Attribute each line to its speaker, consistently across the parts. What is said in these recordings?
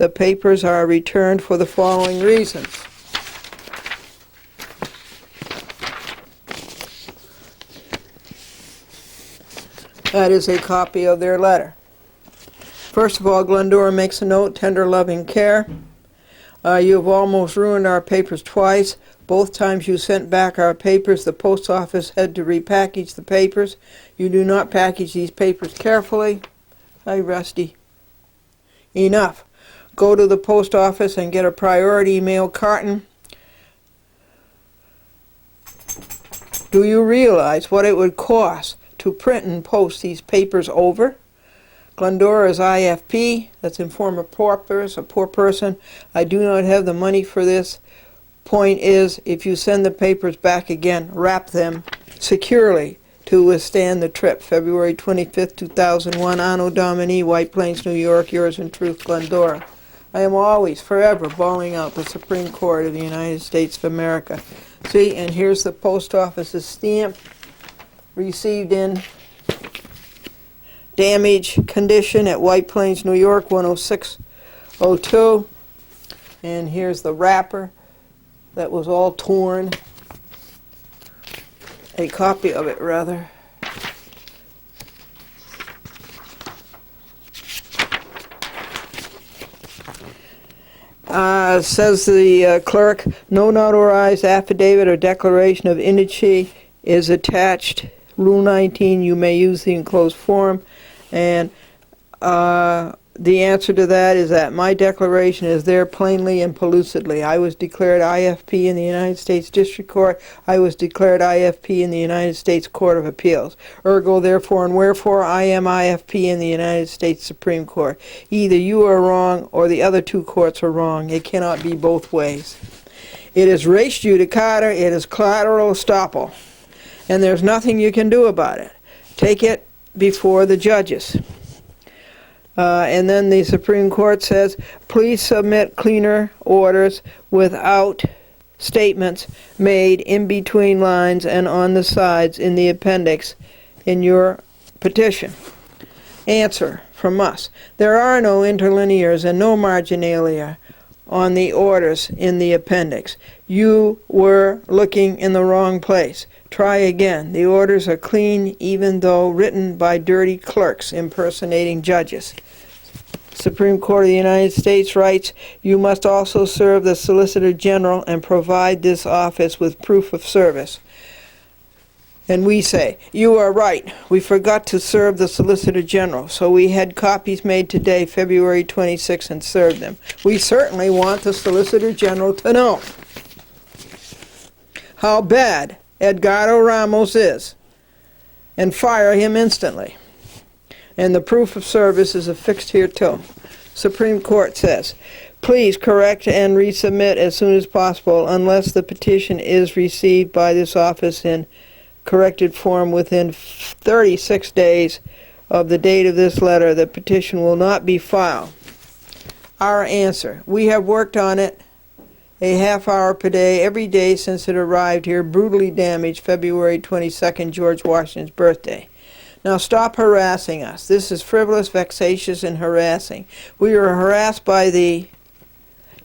Speaker 1: The papers are returned for the following reasons. That is a copy of their letter. First of all, Glendora makes a note, tender loving care. You have almost ruined our papers twice. Both times you sent back our papers, the post office had to repackage the papers. You do not package these papers carefully. Hi, Rusty. Enough. Go to the post office and get a priority mail carton. Do you realize what it would cost to print and post these papers over? Glendora is IFP, that's informer paupers, a poor person. I do not have the money for this. Point is, if you send the papers back again, wrap them securely to withstand the trip. February 25th, 2001, Anno Domini, White Plains, New York, yours in truth, Glendora. I am always, forever, bawling out the Supreme Court of the United States of America. See, and here's the post office's stamp, received in damaged condition at White Plains, New York, 10602. And here's the wrapper that was all torn. A copy of it, rather. Says the clerk, no notarized affidavit or declaration of indice is attached. Rule 19, you may use the enclosed form. And the answer to that is that my declaration is there plainly and pellucidly. I was declared IFP in the United States District Court. I was declared IFP in the United States Court of Appeals. Ergo, therefore, and wherefore, I am IFP in the United States Supreme Court. Either you are wrong or the other two courts are wrong. It cannot be both ways. It is res judicata. It is collateral estoppel. And there's nothing you can do about it. Take it before the judges. And then the Supreme Court says, please submit cleaner orders without statements made in between lines and on the sides in the appendix in your petition. Answer from us. There are no interlinears and no marginalia on the orders in the appendix. You were looking in the wrong place. Try again. The orders are clean, even though written by dirty clerks impersonating judges. Supreme Court of the United States writes, you must also serve the Solicitor General and provide this office with proof of service. And we say, you are right. We forgot to serve the Solicitor General, so we had copies made today, February 26, and served them. We certainly want the Solicitor General to know how bad Edgardo Ramos is, and fire him instantly. And the proof of service is affixed here too. Supreme Court says, please correct and resubmit as soon as possible unless the petition is received by this office in corrected form within 36 days of the date of this letter. The petition will not be filed. Our answer, we have worked on it a half hour per day, every day since it arrived here, brutally damaged February 22nd, George Washington's birthday. Now stop harassing us. This is frivolous, vexatious, and harassing. We were harassed by the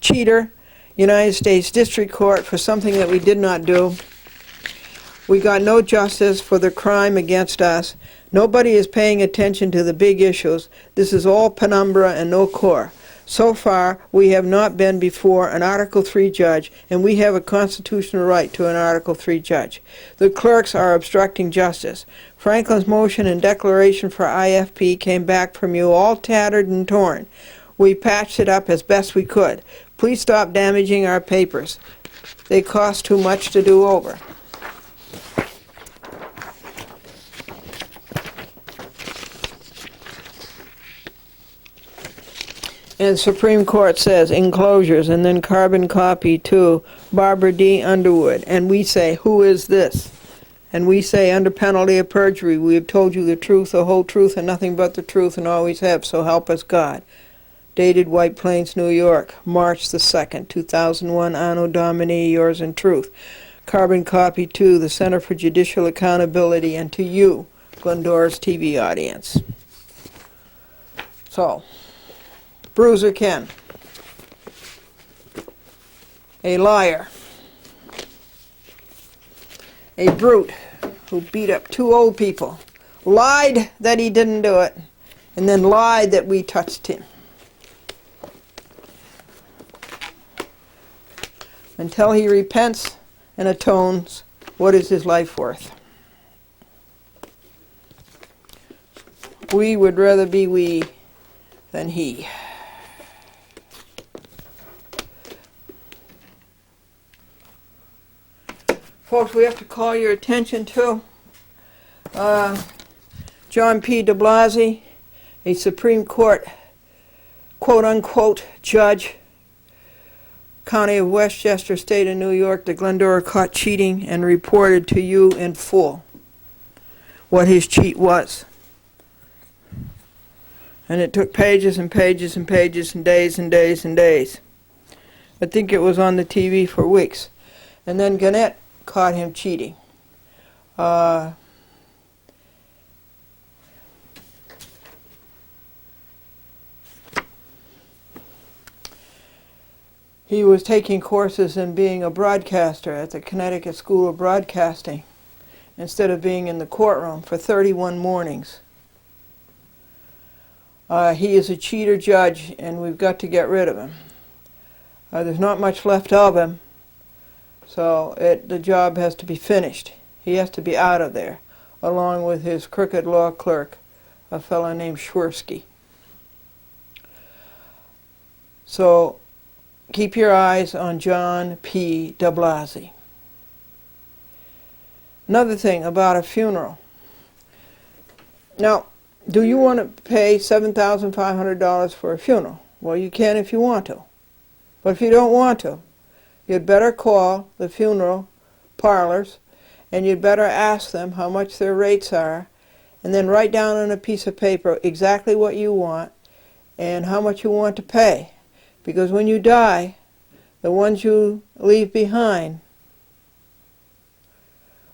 Speaker 1: cheater, United States District Court, for something that we did not do. We got no justice for the crime against us. Nobody is paying attention to the big issues. This is all penumbra and no core. So far, we have not been before an Article III judge, and we have a constitutional right to an Article III judge. The clerks are obstructing justice. Franklin's motion and declaration for IFP came back from you all tattered and torn. We patched it up as best we could. Please stop damaging our papers. They cost too much to do over. And Supreme Court says, enclosures, and then carbon copy to Barbara D. Underwood. And we say, who is this? And we say, under penalty of perjury, we have told you the truth, the whole truth, and nothing but the truth, and always have, so help us God. Dated White Plains, New York, March the 2nd, 2001, Anno Domini, yours in truth. Carbon copy to the Center for Judicial Accountability, and to you, Glendora's TV audience. So, Bruiser Ken. a liar, a brute who beat up two old people, lied that he didn't do it, and then lied that we touched him. Until he repents and atones, what is his life worth? We would rather be we than he. Folks, we have to call your attention to John P. de Blasio, a Supreme Court quote-unquote judge, County of Westchester, State of New York, the Glendora caught cheating and reported to you in full what his cheat was. And it took pages and pages and pages and days and days and days. I think it was on the TV for weeks. And then Gannett caught him cheating. He was taking courses in being a broadcaster at the Connecticut School of Broadcasting instead of being in the courtroom for 31 mornings. He is a cheater judge, and we've got to get rid of him. There's not much left of him, so the job has to be finished. He has to be out of there, along with his crooked law clerk, a fellow named Schwersky. So keep your eyes on John P. de Blasio. Another thing about a funeral. Now, do you want to pay $7,500 for a funeral? Well, you can if you want to. But if you don't want to, you'd better call the funeral parlors and you'd better ask them how much their rates are, and then write down on a piece of paper exactly what you want and how much you want to pay. Because when you die, the ones you leave behind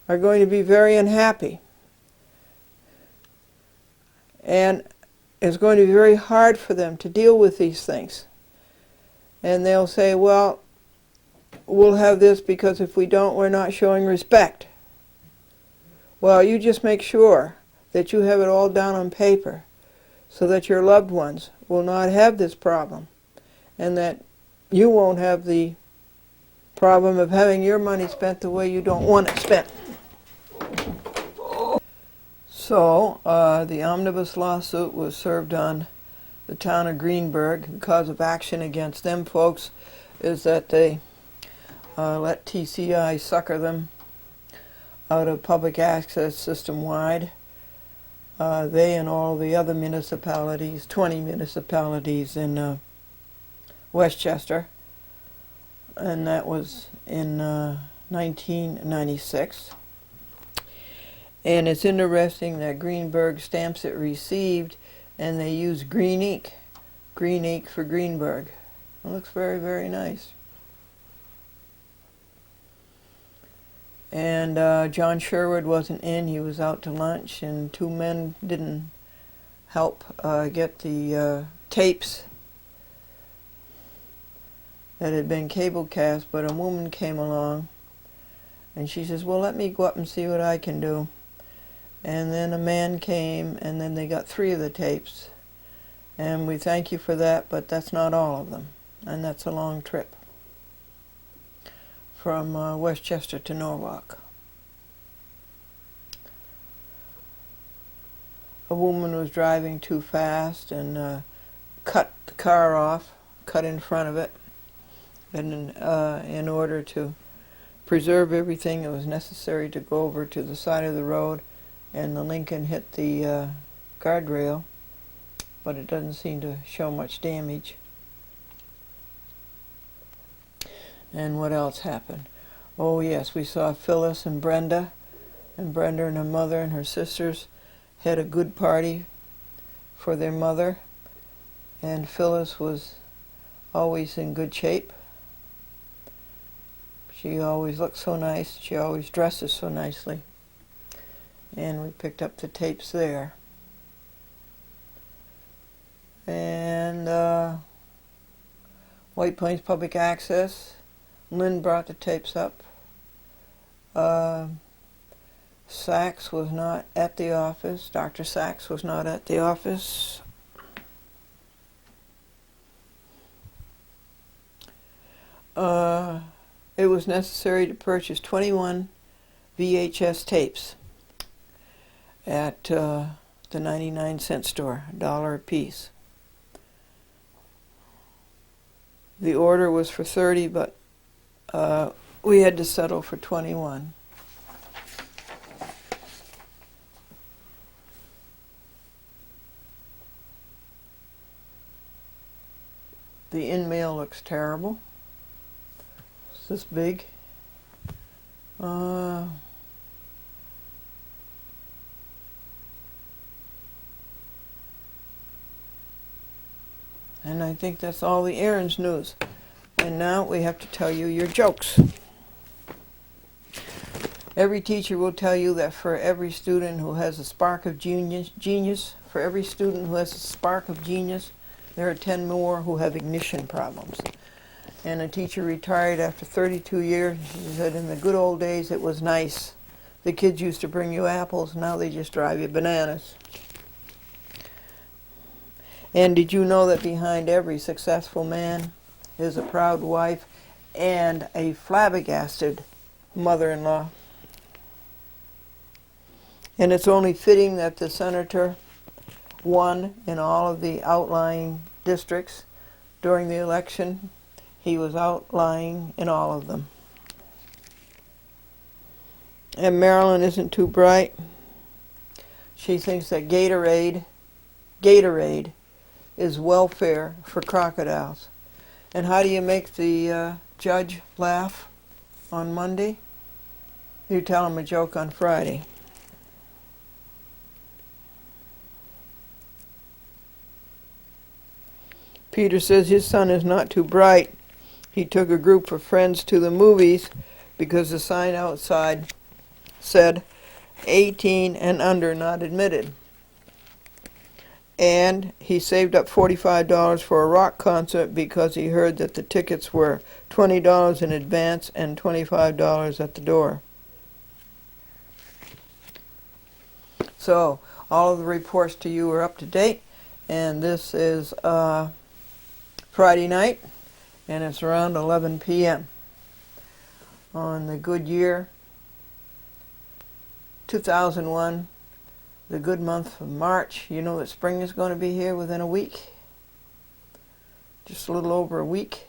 Speaker 1: are going to be very unhappy. And it's going to be very hard for them to deal with these things. And they'll say, well, we'll have this because if we don't, we're not showing respect. Well, you just make sure that you have it all down on paper so that your loved ones will not have this problem, and that you won't have the problem of having your money spent the way you don't want it spent. So, the omnibus lawsuit was served on the town of Greenburgh. The cause of action against them folks is that they let TCI sucker them out of public access system-wide. They and all the other municipalities, 20 municipalities in Westchester, and that was in 1996. And it's interesting that Greenburgh stamps it received, and they use green ink for Greenburgh. It looks very, very nice. And John Sherwood wasn't in. He was out to lunch, and two men didn't help get the tapes that had been cable cast, but a woman came along and she says, well, let me go up and see what I can do. And then a man came, and then they got 3 of the tapes, and we thank you for that, but that's not all of them, and that's a long trip from Westchester to Norwalk. A woman was driving too fast and cut the car off, cut in front of it, and in order to preserve everything, it was necessary to go over to the side of the road, and the Lincoln hit the guardrail, but it doesn't seem to show much damage. And what else happened? Oh yes, we saw Phyllis and Brenda and her mother and her sisters had a good party for their mother, and Phyllis was always in good shape. She always looks so nice, she always dresses so nicely. And we picked up the tapes there. And White Plains Public Access Lynn brought the tapes up. Sachs was not at the office. Dr. Sachs was not at the office. It was necessary to purchase 21 VHS tapes at the 99-cent store, $1 a piece. The order was for 30, but we had to settle for 21. The in-mail looks terrible. It's this big. And I think that's all the Aaron's news. And now we have to tell you your jokes. Every teacher will tell you that for every student who has a spark of genius, for every student who has a spark of genius, there are 10 more who have ignition problems. And a teacher retired after 32 years. She said, in the good old days, it was nice. The kids used to bring you apples. Now they just drive you bananas. And did you know that behind every successful man is a proud wife and a flabbergasted mother-in-law? And it's only fitting that the senator won in all of the outlying districts during the election. He was outlying in all of them. And Marilyn isn't too bright. She thinks that Gatorade is welfare for crocodiles. And how do you make the judge laugh on Monday? You tell him a joke on Friday. Peter says his son is not too bright. He took a group of friends to the movies because the sign outside said 18 and under not admitted. And he saved up $45 for a rock concert because he heard that the tickets were $20 in advance and $25 at the door. So all of the reports to you are up to date, and this is Friday night, and it's around 11 p.m. on the good year 2001, the good month of March. You know that spring is going to be here within a week, just a little over a week,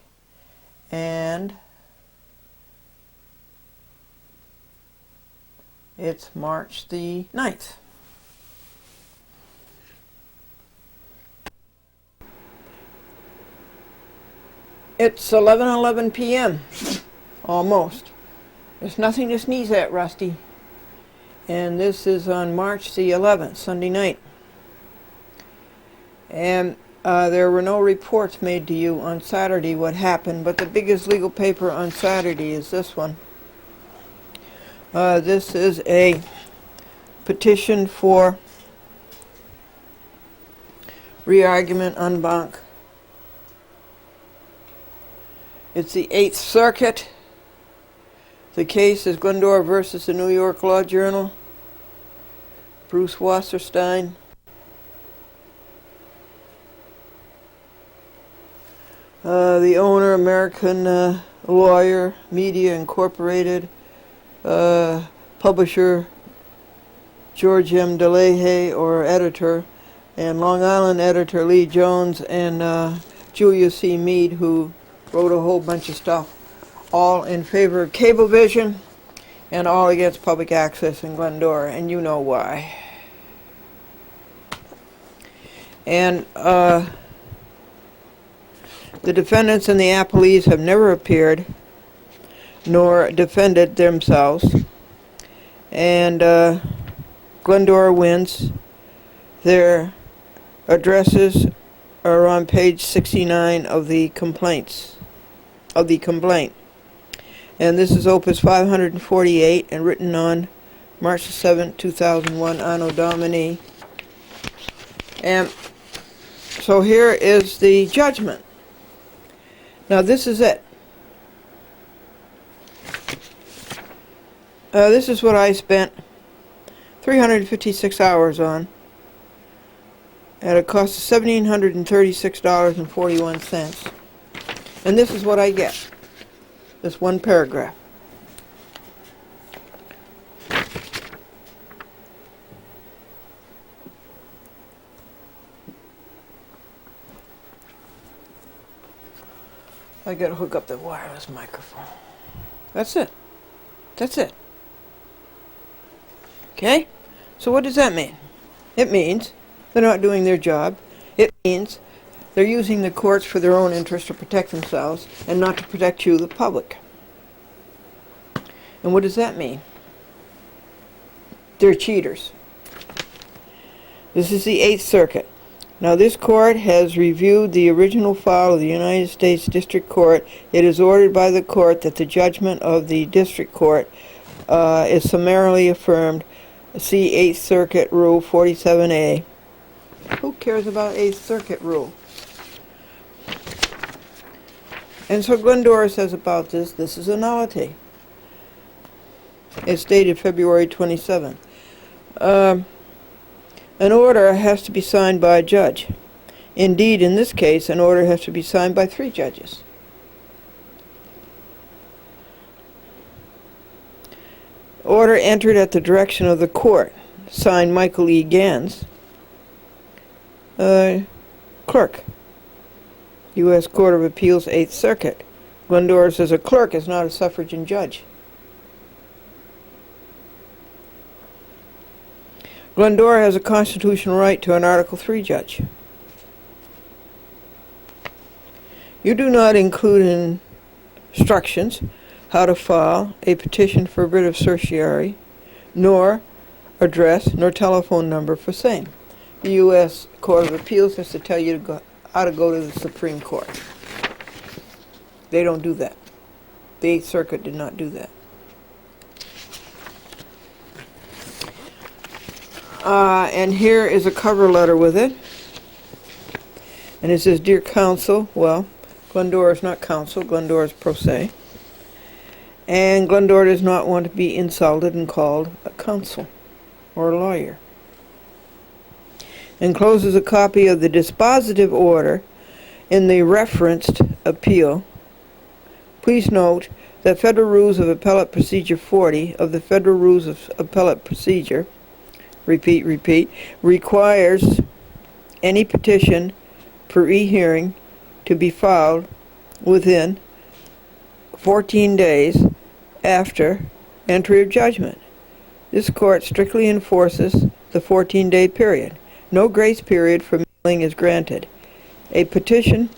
Speaker 1: and it's March the 9th. It's 11:11 p.m. almost. There's nothing to sneeze at, Rusty. And this is on March the 11th, Sunday night. And there were no reports made to you on Saturday what happened, but the biggest legal paper on Saturday is this one. This is a petition for re-argument en banc. It's the 8th Circuit. The case is Glendora versus the New York Law Journal. Bruce Wasserstein. The owner, American Lawyer, Media Incorporated. Publisher, George M. DeLahaye, or editor. And Long Island editor, Lee Jones, and Julia C. Mead, who wrote a whole bunch of stuff, all in favor of Cablevision and all against public access in Glendora, and you know why. And the defendants and the appellees have never appeared nor defended themselves, and Glendora wins. Their addresses are on page 69 of the complaint. And this is Opus 548 and written on March 7, 2001, Anno Domini. And so here is the judgment. Now this is it. This is what I spent 356 hours on at a cost of $1,736.41. And this is what I get. This one paragraph. I gotta hook up the wireless microphone. That's it. That's it. Okay? So what does that mean? It means they're not doing their job. It means they're using the courts for their own interest to protect themselves and not to protect you, the public. And what does that mean? They're cheaters. This is the Eighth Circuit. Now, this court has reviewed the original file of the United States District Court. It is ordered by the court that the judgment of the District Court is summarily affirmed. See Eighth Circuit Rule 47A. Who cares about Eighth Circuit Rule? And so Glendora says about this is a nullity. It's dated February 27th. An order has to be signed by a judge. Indeed, in this case, an order has to be signed by 3 judges. Order entered at the direction of the court. Signed Michael E. Gans, clerk, U.S. Court of Appeals, 8th Circuit. Glendora says a clerk is not a suffragan judge. Glendora has a constitutional right to an Article III judge. You do not include instructions how to file a petition for writ of certiorari, nor address nor telephone number for same. The U.S. Court of Appeals has to tell you how to go to the Supreme Court. They don't do that. The Eighth Circuit did not do that. And here is a cover letter with it. And it says, Dear Counsel, well, Glendora is not counsel, Glendora is pro se. And Glendora does not want to be insulted and called a counsel or a lawyer. Encloses a copy of the dispositive order in the referenced appeal. Please note that Federal Rules of Appellate Procedure 40 of the Federal Rules of Appellate Procedure, repeat, requires any petition for rehearing to be filed within 14 days after entry of judgment. This court strictly enforces the 14-day period. No grace period for mailing is granted. A petition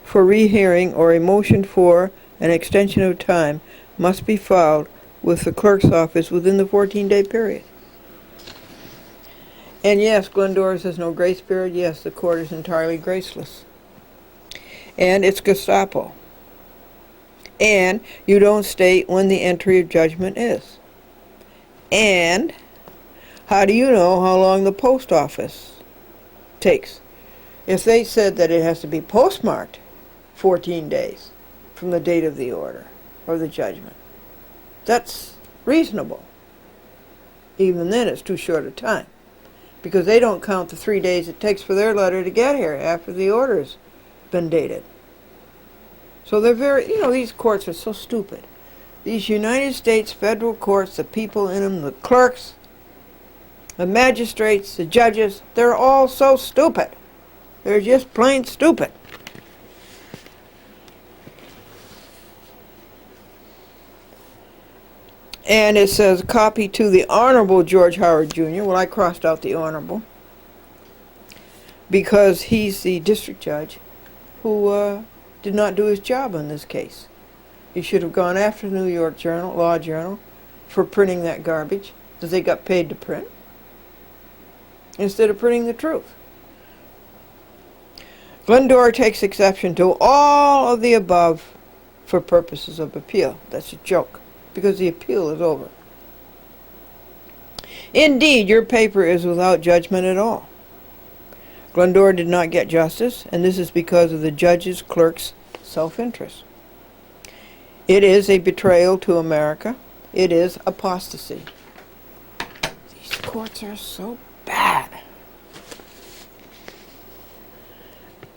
Speaker 1: for rehearing or a motion for an extension of time must be filed with the clerk's office within the 14-day period. And yes, Glendora says no grace period. Yes, the court is entirely graceless. And it's Gestapo. And you don't state when the entry of judgment is. And how do you know how long the post office takes? If they said that it has to be postmarked 14 days from the date of the order or the judgment, that's reasonable. Even then, it's too short a time, because they don't count the 3 days it takes for their letter to get here after the order's been dated. So they're very, these courts are so stupid. These United States federal courts, the people in them, the clerks, the magistrates, the judges, they're all so stupid. They're just plain stupid. And it says, copy to the Honorable George Howard Jr. Well, I crossed out the Honorable because he's the district judge who did not do his job on this case. He should have gone after the New York Law Journal for printing that garbage that they got paid to print, instead of printing the truth. Glendora takes exception to all of the above for purposes of appeal. That's a joke, because the appeal is over. Indeed, your paper is without judgment at all. Glendora did not get justice, and this is because of the judge's clerk's self-interest. It is a betrayal to America It is apostasy. These courts are so bad.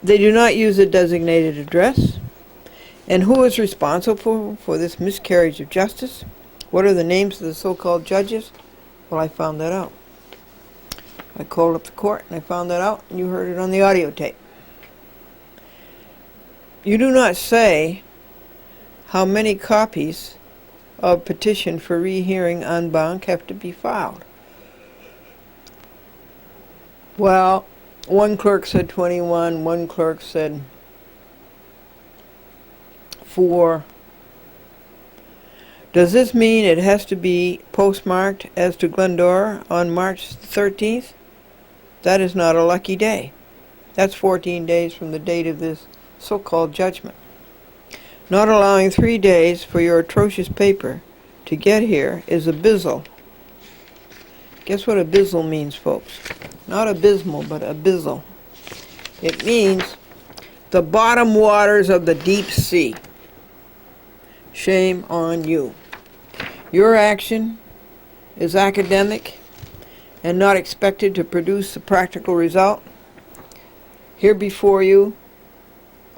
Speaker 1: They do not use a designated address. And who is responsible for this miscarriage of justice? What are the names of the so-called judges? Well, I found that out. I called up the court and I found that out, and you heard it on the audio tape. You do not say how many copies of petition for rehearing en banc have to be filed. Well, one clerk said 21, one clerk said 4. Does this mean it has to be postmarked as to Glendora on March 13th? That is not a lucky day. That's 14 days from the date of this so-called judgment. Not allowing 3 days for your atrocious paper to get here is abyssal. Guess what abyssal means, folks? Not abysmal, but abyssal. It means the bottom waters of the deep sea. Shame on you. Your action is academic and not expected to produce a practical result. Here before you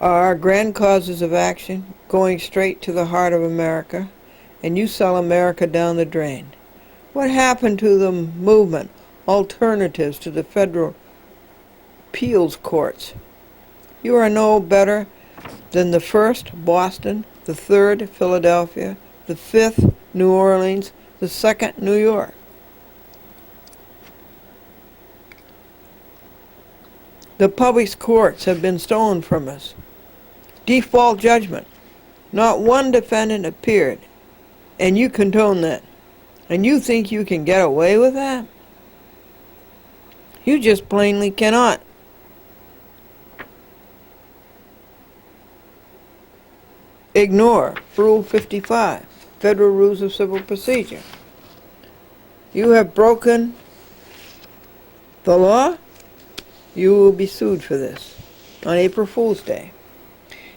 Speaker 1: are grand causes of action going straight to the heart of America, and you sell America down the drain. What happened to the movement, alternatives to the federal appeals courts? You are no better than the 1st, Boston, the 3rd, Philadelphia, the 5th, New Orleans, the 2nd, New York. The public courts have been stolen from us. Default judgment. Not one defendant appeared, and you condone that. And you think you can get away with that? You just plainly cannot. Ignore Rule 55, Federal Rules of Civil Procedure. You have broken the law. You will be sued for this on April Fool's Day.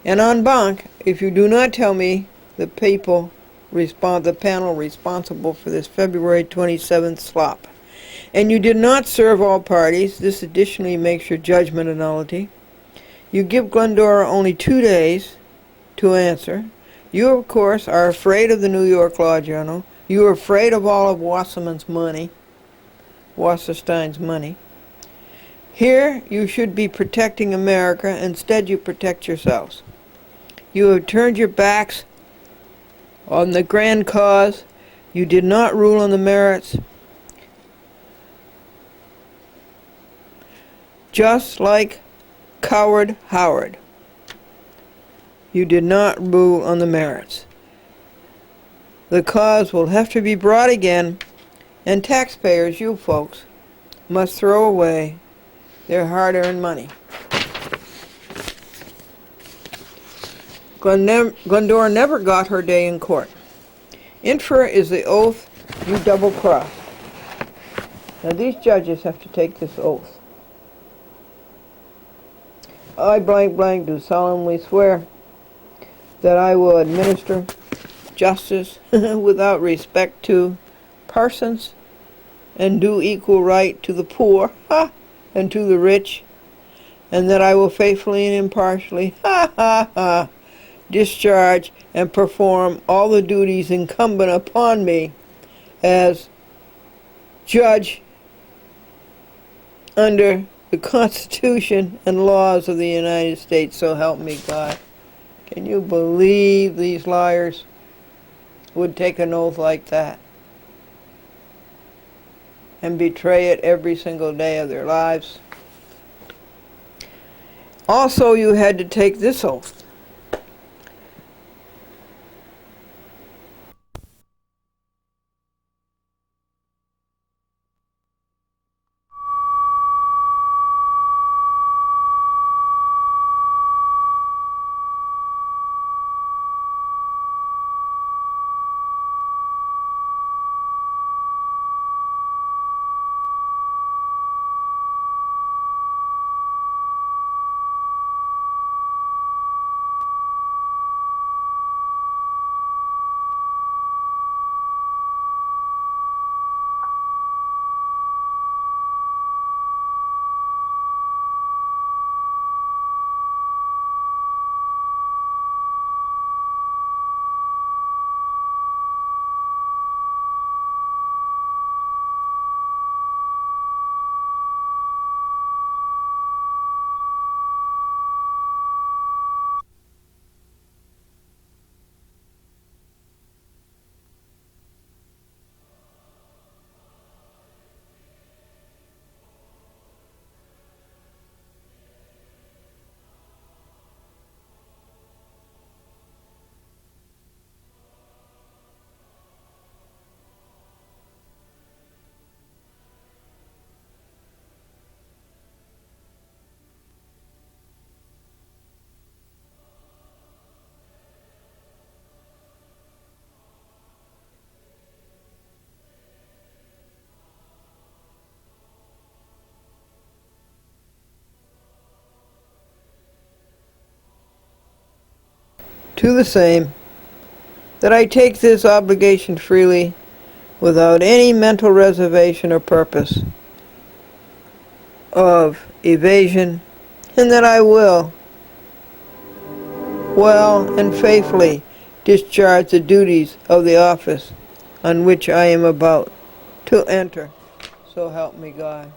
Speaker 1: And en banc, if you do not tell me the panel responsible for this February 27th slop, and you did not serve all parties, this additionally makes your judgment a nullity. You give Glendora only 2 days to answer. You, of course, are afraid of the New York Law Journal. You are afraid of all of Wasserstein's money. Here, you should be protecting America. Instead, you protect yourselves. You have turned your backs on the grand cause. You did not rule on the merits. Just like coward Howard. You did not rule on the merits. The cause will have to be brought again, and taxpayers, you folks, must throw away their hard-earned money. Glendora never got her day in court. Infra is the oath you double-crossed. Now these judges have to take this oath. I do solemnly swear that I will administer justice without respect to persons, and do equal right to the poor and to the rich, and that I will faithfully and impartially discharge and perform all the duties incumbent upon me as judge under the Constitution and laws of the United States, so help me God. Can you believe these liars would take an oath like that and betray it every single day of their lives? Also, you had to take this oath. to the same, that I take this obligation freely, without any mental reservation or purpose of evasion, and that I will well and faithfully discharge the duties of the office on which I am about to enter. So help me God.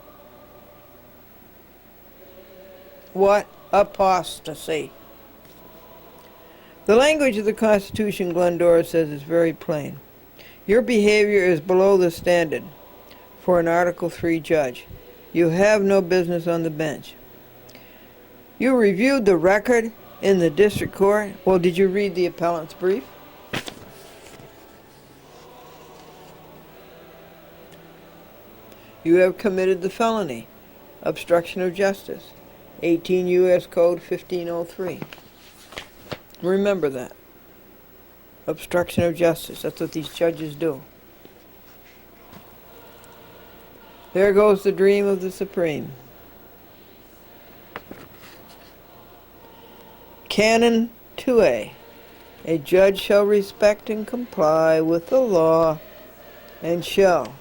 Speaker 1: What apostasy! The language of the Constitution, Glendora says, is very plain. Your behavior is below the standard for an Article III judge. You have no business on the bench. You reviewed the record in the district court. Well, did you read the appellant's brief? You have committed the felony, obstruction of justice, 18 U.S. Code 1503. Remember that. Obstruction of justice. That's what these judges do. There goes the dream of the Supreme. Canon 2A. A judge shall respect and comply with the law and shall.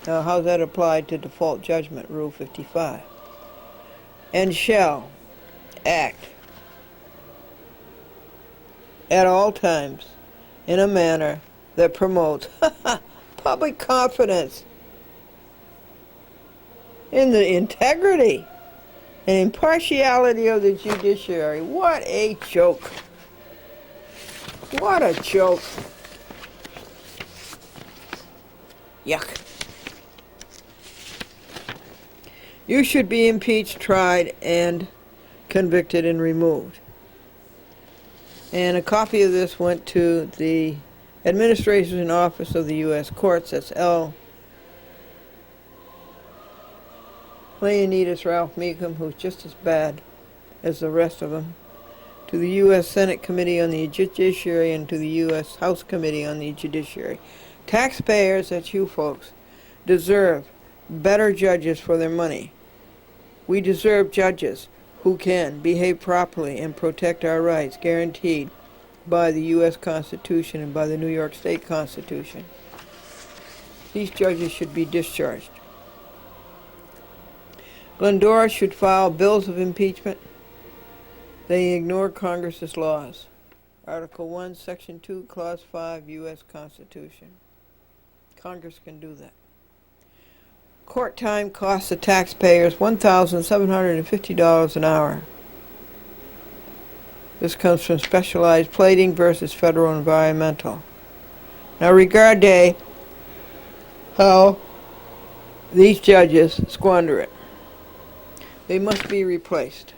Speaker 1: Now, how's that applied to default judgment, Rule 55? And shall act at all times in a manner that promotes public confidence in the integrity and impartiality of the judiciary. What a joke. What a joke. Yuck. You should be impeached, tried, and convicted and removed. And a copy of this went to the Administration Office of the U.S. Courts. That's L. Leonidas Ralph Meekum, who's just as bad as the rest of them, to the U.S. Senate Committee on the Judiciary, and to the U.S. House Committee on the Judiciary. Taxpayers, that's you folks, deserve better judges for their money. We deserve judges who can behave properly and protect our rights guaranteed by the U.S. Constitution and by the New York State Constitution. These judges should be discharged. Glendora should file bills of impeachment. They ignore Congress's laws. Article 1, Section 2, Clause 5, U.S. Constitution. Congress can do that. Court time costs the taxpayers $1,750 an hour. This comes from Specialized Plating versus Federal Environmental. Now regard how these judges squander it. They must be replaced.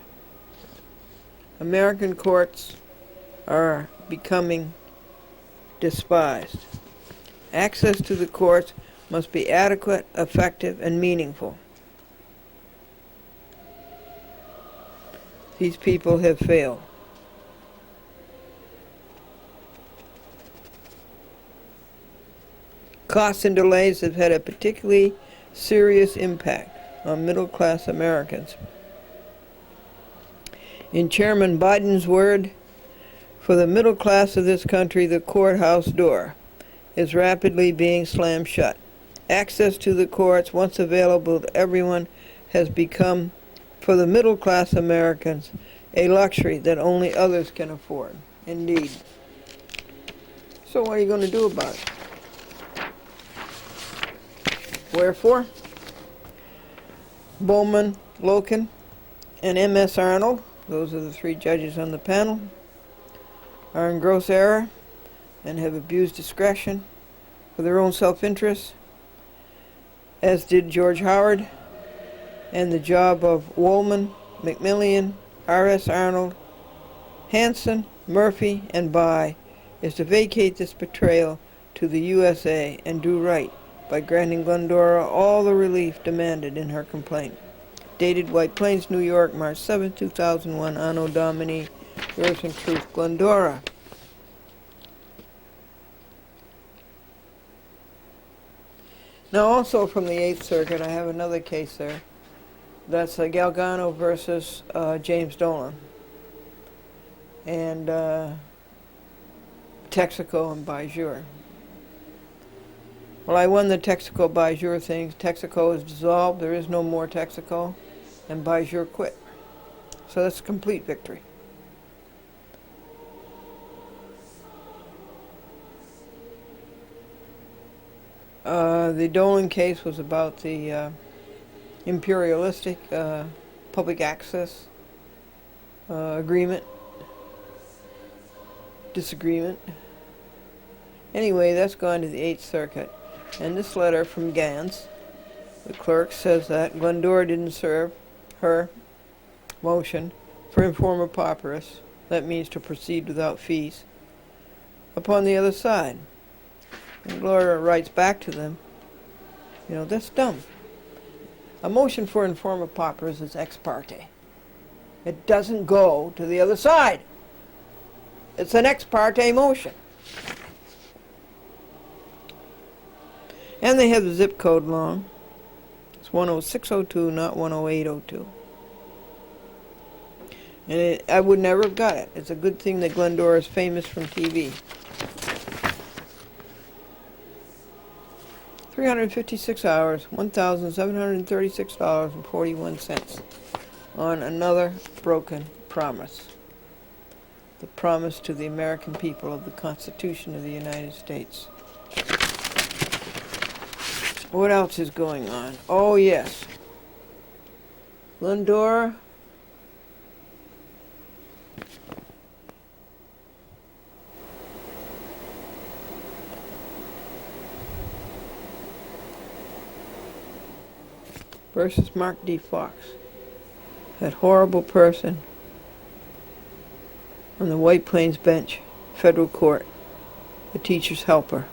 Speaker 1: American courts are becoming despised. Access to the courts must be adequate, effective, and meaningful. These people have failed. Costs and delays have had a particularly serious impact on middle-class Americans. In Chairman Biden's word, for the middle class of this country, the courthouse door is rapidly being slammed shut. Access to the courts, once available to everyone, has become, for the middle-class Americans, a luxury that only others can afford. Indeed. So what are you going to do about it? Wherefore, Bowman, Loken, and M.S. Arnold, those are the three judges on the panel, are in gross error and have abused discretion for their own self-interest, as did George Howard, and the job of Woolman, McMillian, R.S. Arnold, Hanson, Murphy, and By is to vacate this betrayal to the USA and do right by granting Glendora all the relief demanded in her complaint. Dated White Plains, New York, March 7, 2001, Anno Domini, Yours in Truth, Glendora. Now also from the Eighth Circuit, I have another case there. That's Galgano versus James Dolan. And Texaco and Bijur. Well, I won the Texaco Bijur thing. Texaco is dissolved. There is no more Texaco, and Bijur quit. So that's a complete victory. The Dolan case was about the imperialistic public access disagreement. Anyway, that's gone to the 8th Circuit. And this letter from Gans, the clerk, says that Glendora didn't serve her motion for informa pauperis, that means to proceed without fees, upon the other side. And Glendora writes back to them, you know, that's dumb. A motion for informa pauperis is ex parte. It doesn't go to the other side. It's an ex parte motion. And they have the zip code long. It's 10602, not 10802. And I would never have got it. It's a good thing that Glendora is famous from TV. 356 hours, $1,736.41 on another broken promise. The promise to the American people of the Constitution of the United States. What else is going on? Oh, yes. Glendora versus Mark D. Fox. That horrible person on the White Plains bench, federal court, the teacher's helper,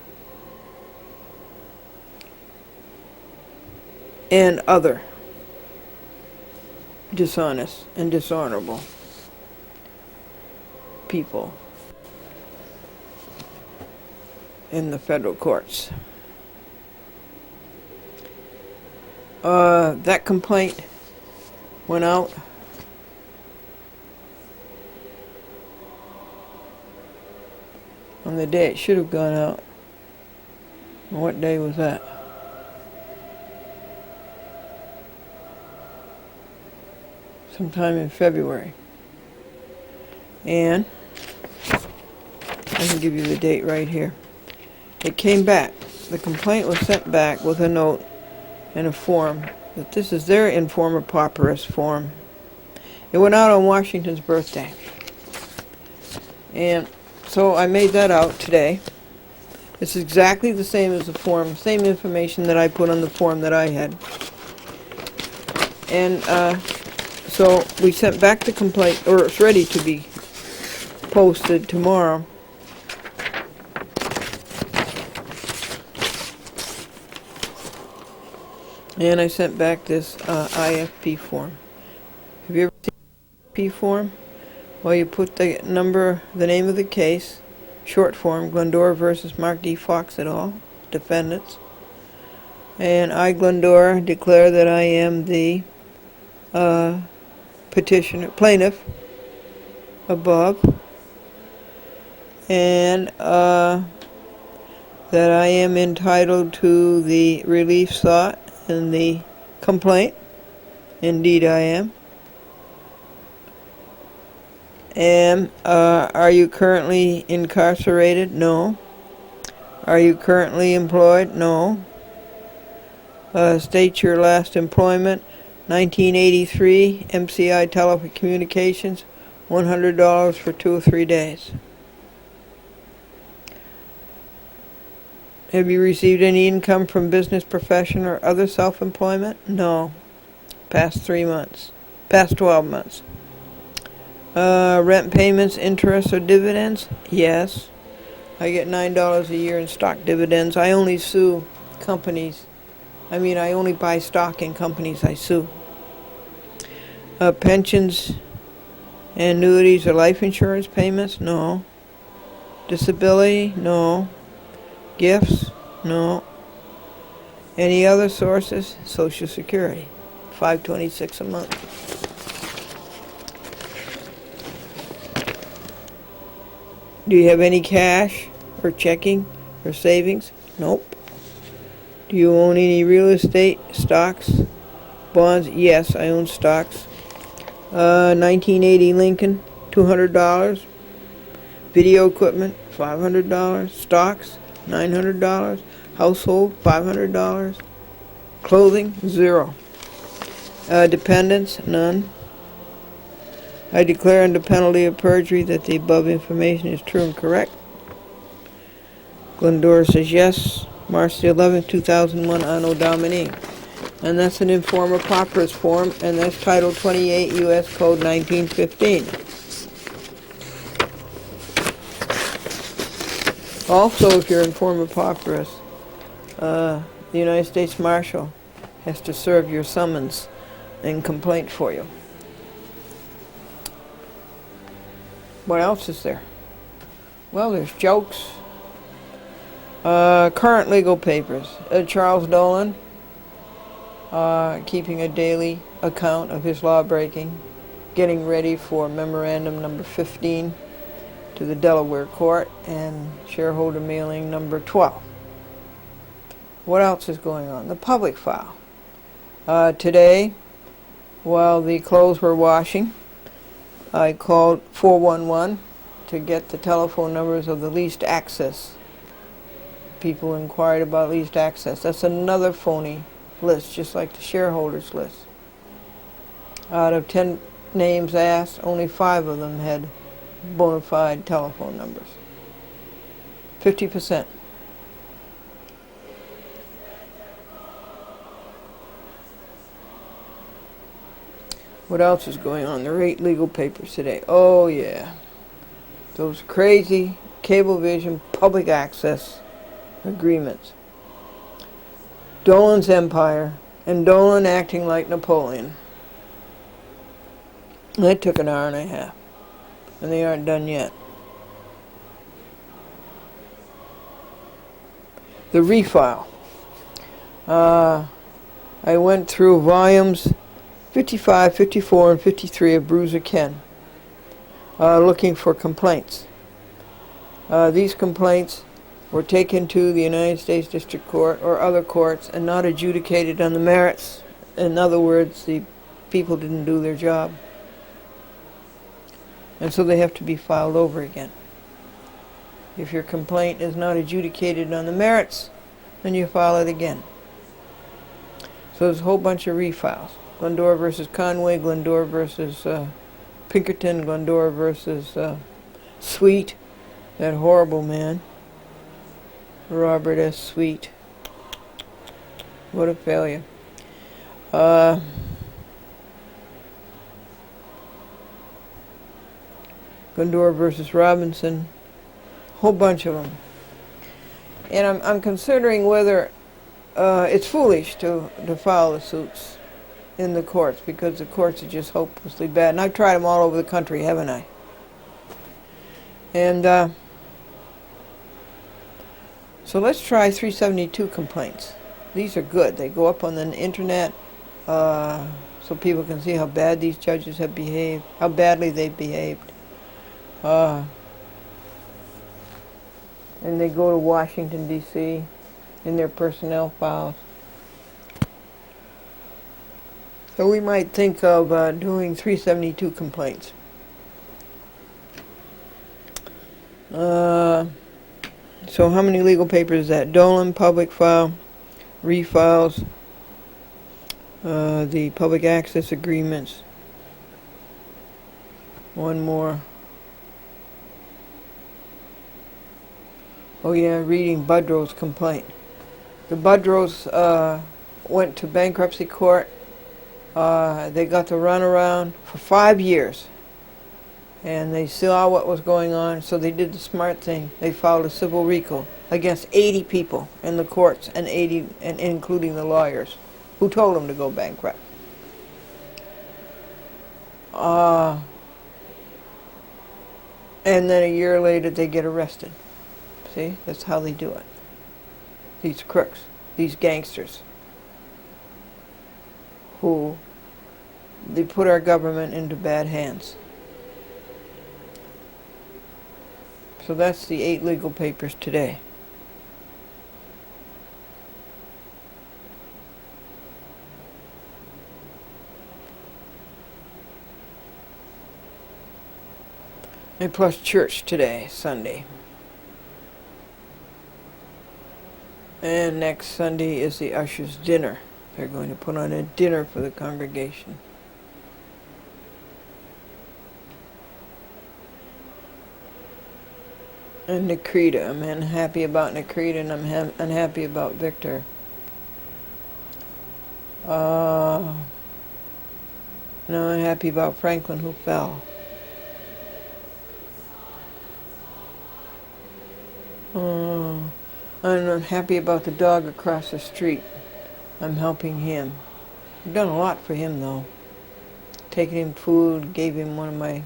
Speaker 1: and other dishonest and dishonorable people in the federal courts. That complaint went out on the day it should have gone out. What day was that? Sometime in February. And I can give you the date right here. It came back. The complaint was sent back with a note and a form that this is their informa pauperis form. It went out on Washington's birthday. And so I made that out today. It's exactly the same as the form, same information that I put on the form that I had. And so we sent back the complaint, or it's ready to be posted tomorrow. And I sent back this IFP form. Have you ever seen the IFP form? Well, you put the number, the name of the case, short form, Glendora versus Mark D. Fox et al., defendants. And I, Glendora, declare that I am the petitioner, plaintiff above, and that I am entitled to the relief sought in the complaint. Indeed I am. And are you currently incarcerated? No. Are you currently employed? No. State your last employment. 1983, MCI Telecommunications, $100 for 2 or 3 days. Have you received any income from business, profession, or other self-employment? No. Past 3 months. Past 12 months. Rent payments, interest, or dividends? Yes. I get $9 a year in stock dividends. I only sue companies. I only buy stock in companies I sue. Pensions, annuities, or life insurance payments? No. Disability? No. Gifts? No. Any other sources? Social Security, $5.26 a month. Do you have any cash or checking or savings? Nope. Do you own any real estate, stocks, bonds? Yes, I own stocks. 1980 Lincoln, $200. Video equipment, $500. Stocks, $900. Household, $500. Clothing, 0. Dependents, none. I declare under penalty of perjury that the above information is true and correct. Glendora says yes. March the 11th, 2001, Anno Domini. And that's an informer pauperis form, and that's Title 28 U.S. Code 1915. Also, if you're informer pauperis, the United States Marshal has to serve your summons and complaint for you. What else is there? Well, there's jokes. Current legal papers. Charles Dolan, keeping a daily account of his law-breaking, getting ready for memorandum number 15 to the Delaware court, and shareholder mailing number 12. What else is going on? The public file. Today, while the clothes were washing, I called 411 to get the telephone numbers of the least access. People inquired about least access. That's another phony list, just like the shareholders list. Out of 10 names asked, only 5 of them had bona fide telephone numbers. 50%. What else is going on? There are 8 legal papers today. Oh yeah. Those crazy Cablevision public access agreements. Dolan's empire, and Dolan acting like Napoleon. That took an hour and a half, and they aren't done yet. The refile. I went through volumes 55, 54, and 53 of Bruiser Ken, looking for complaints. These complaints were taken to the United States District Court or other courts and not adjudicated on the merits. In other words, the people didn't do their job. And so they have to be filed over again. If your complaint is not adjudicated on the merits, then you file it again. So there's a whole bunch of refiles. Glendora versus Conway, Glendora versus Pinkerton, Glendora versus Sweet, that horrible man. Robert S. Sweet. What a failure. Glendora versus Robinson. Whole bunch of them. And I'm considering whether it's foolish to file the suits in the courts, because the courts are just hopelessly bad. And I've tried them all over the country, haven't I? And so let's try 372 complaints. These are good. They go up on the internet so people can see how bad these judges have behaved, how badly they've behaved. And they go to Washington, D.C. in their personnel files. So we might think of doing 372 complaints. So how many legal papers is that? Dolan, public file, refiles, the public access agreements. One more. Oh yeah, reading Budrow's complaint. The Budrows went to bankruptcy court. They got the runaround for 5 years. And they saw what was going on, so they did the smart thing. They filed a civil RICO against 80 people in the courts, and including the lawyers who told them to go bankrupt. And then a year later they get arrested. See, that's how they do it. These crooks, these gangsters, who they put our government into bad hands. So that's the 8 legal papers today. And plus church today, Sunday. And next Sunday is the ushers' dinner. They're going to put on a dinner for the congregation. And Nikrita. I'm unhappy about Nikrita, and I'm unhappy about Victor. No, I'm happy about Franklin, who fell. I'm unhappy about the dog across the street. I'm helping him. I've done a lot for him, though. Taking him food, gave him one of my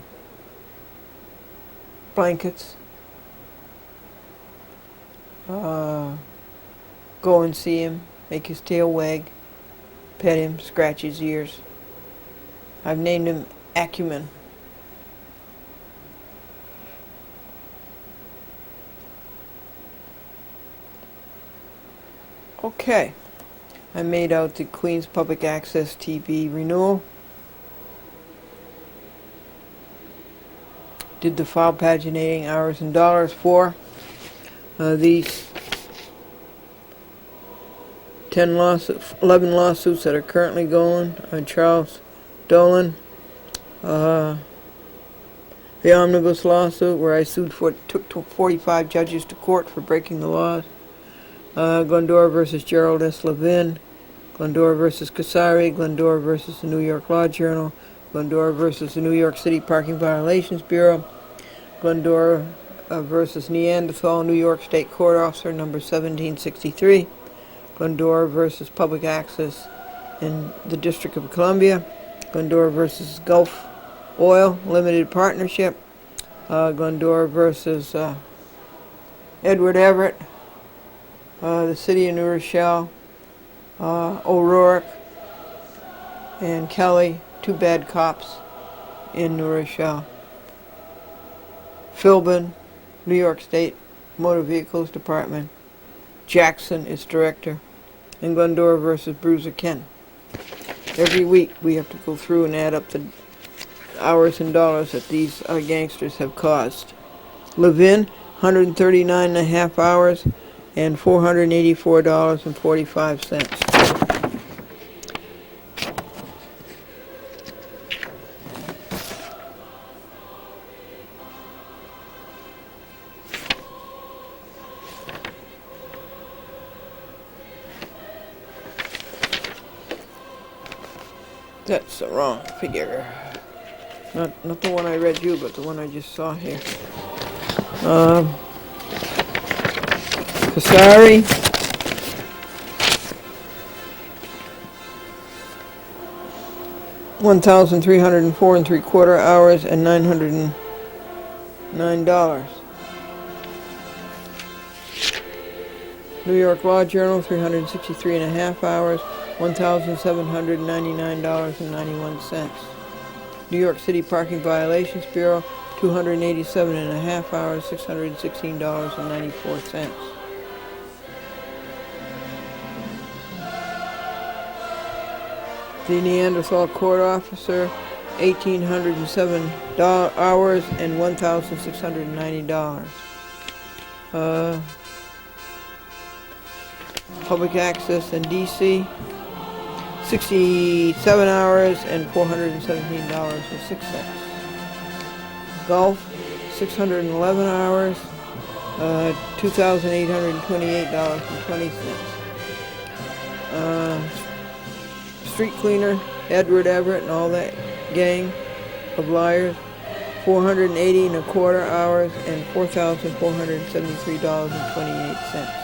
Speaker 1: blankets. Go and see him, make his tail wag, pet him, scratch his ears. I've named him Acumen. Okay, I made out the Queen's Public Access TV renewal. Did the file paginating hours and dollars for these 11 lawsuits that are currently going on Charles Dolan. The omnibus lawsuit where I took 45 judges to court for breaking the laws. Glendora versus Gerald S. Levin. Glendora versus Kasari. Glendora versus the New York Law Journal. Glendora versus the New York City Parking Violations Bureau. Glendora versus Neanderthal, New York State Court Officer number 1763. Glendora versus Public Access in the District of Columbia. Glendora versus Gulf Oil Limited Partnership. Glendora versus Edward Everett. The City of New Rochelle. O'Rourke and Kelly, 2 bad cops in New Rochelle. Philbin, New York State Motor Vehicles Department. Jackson is director. And Glendora versus Bruiser Ken. Every week we have to go through and add up the hours and dollars that these gangsters have caused. Levin, 139.5 hours and $484.45. That's the wrong figure. Not the one I read you, but the one I just saw here. Kasari. $1,304.75 hours and $909. New York Law Journal, 363.5 hours, $1,799.91. New York City Parking Violations Bureau, 287.5 hours, $616.94. The Neanderthal Court Officer, 1,807 hours and $1,690. Public Access in D.C., 67 hours and $417.06. Gulf, 611 hours, $2,828.20. Street Cleaner, Edward Everett and all that gang of liars, 480.25 hours and $4,473.28.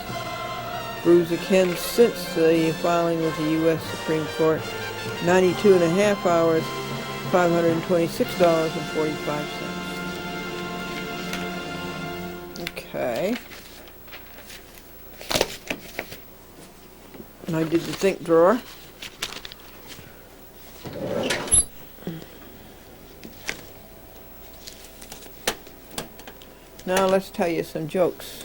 Speaker 1: Bruiser Ken, since the filing with the U.S. Supreme Court, 92.5 hours, $526.45. Okay. And I did the think drawer. Now let's tell you some jokes.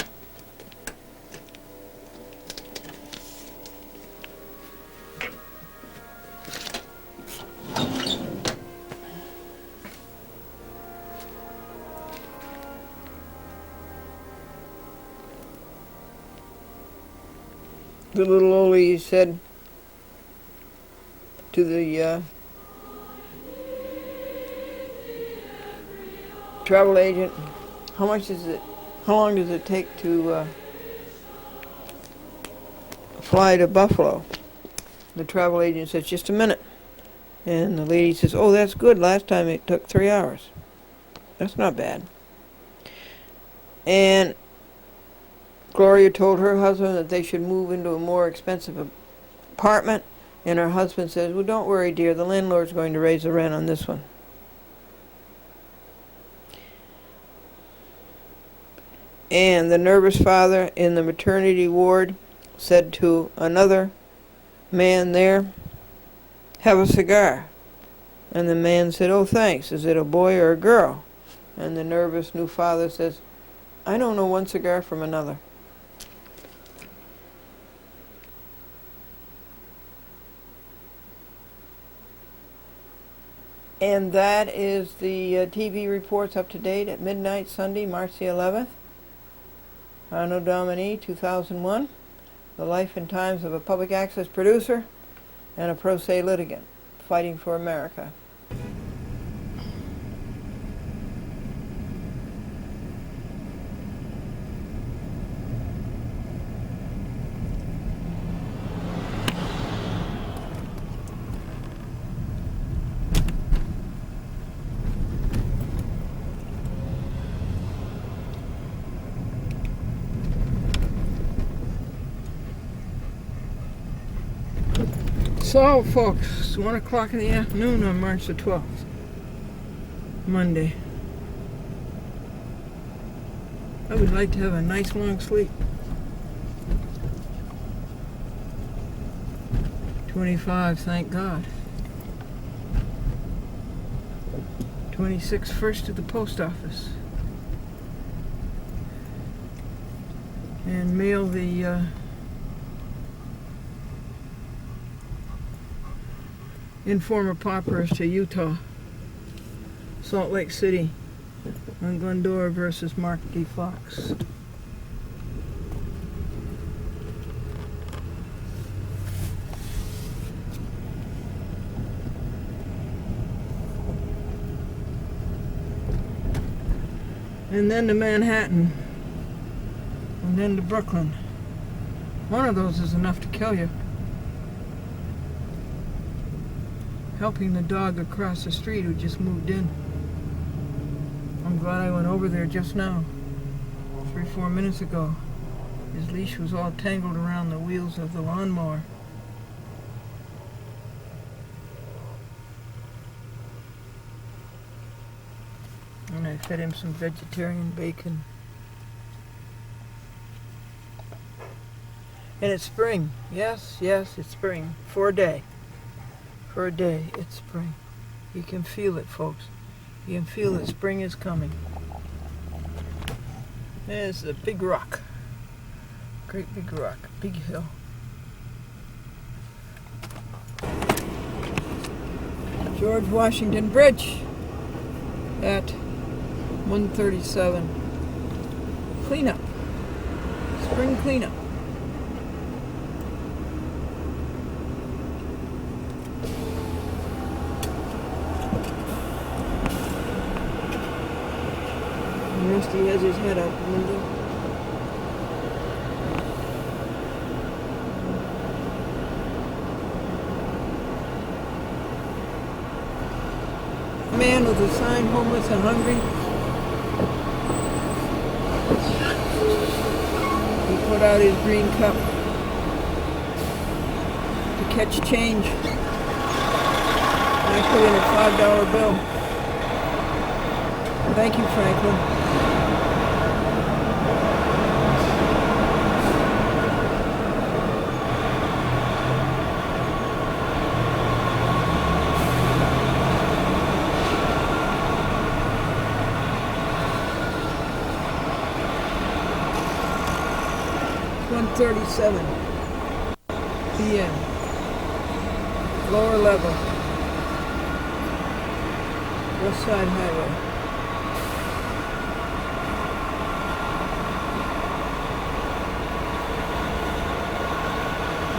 Speaker 1: The little old lady said to the travel agent, how long does it take to fly to Buffalo? The travel agent says, just a minute. And the lady says, oh, that's good. Last time it took 3 hours. That's not bad. And Gloria told her husband that they should move into a more expensive apartment. And her husband says, well, don't worry, dear. The landlord's going to raise the rent on this one. And the nervous father in the maternity ward said to another man there, have a cigar. And the man said, oh, thanks. Is it a boy or a girl? And the nervous new father says, I don't know one cigar from another. And that is the TV reports up to date at midnight, Sunday, March the 11th. Anno Domini 2001. The life and times of a public access producer and a pro se litigant fighting for America. So, folks, it's 1 o'clock in the afternoon on March the 12th, Monday. I would like to have a nice long sleep. 25, thank God. 26, first to the post office. And mail the informer paupers to Utah, Salt Lake City, on Glendora versus Mark D. Fox. And then to Manhattan, and then to Brooklyn. One of those is enough to kill you. Helping the dog across the street who just moved in. I'm glad I went over there just now, 3-4 minutes ago. His leash was all tangled around the wheels of the lawnmower. And I fed him some vegetarian bacon. And it's spring. Yes, it's spring. For a day. For a day, it's spring. You can feel it, folks. You can feel that spring is coming. There's a big rock. Great big rock. Big hill. George Washington Bridge at 1:37. Cleanup. Spring cleanup. Rusty has his head out the window. A man with a sign, homeless and hungry. He put out his green cup to catch change. And I put in a $5 bill. Thank you, Franklin. 1:37 p.m. Lower level, West Side Highway.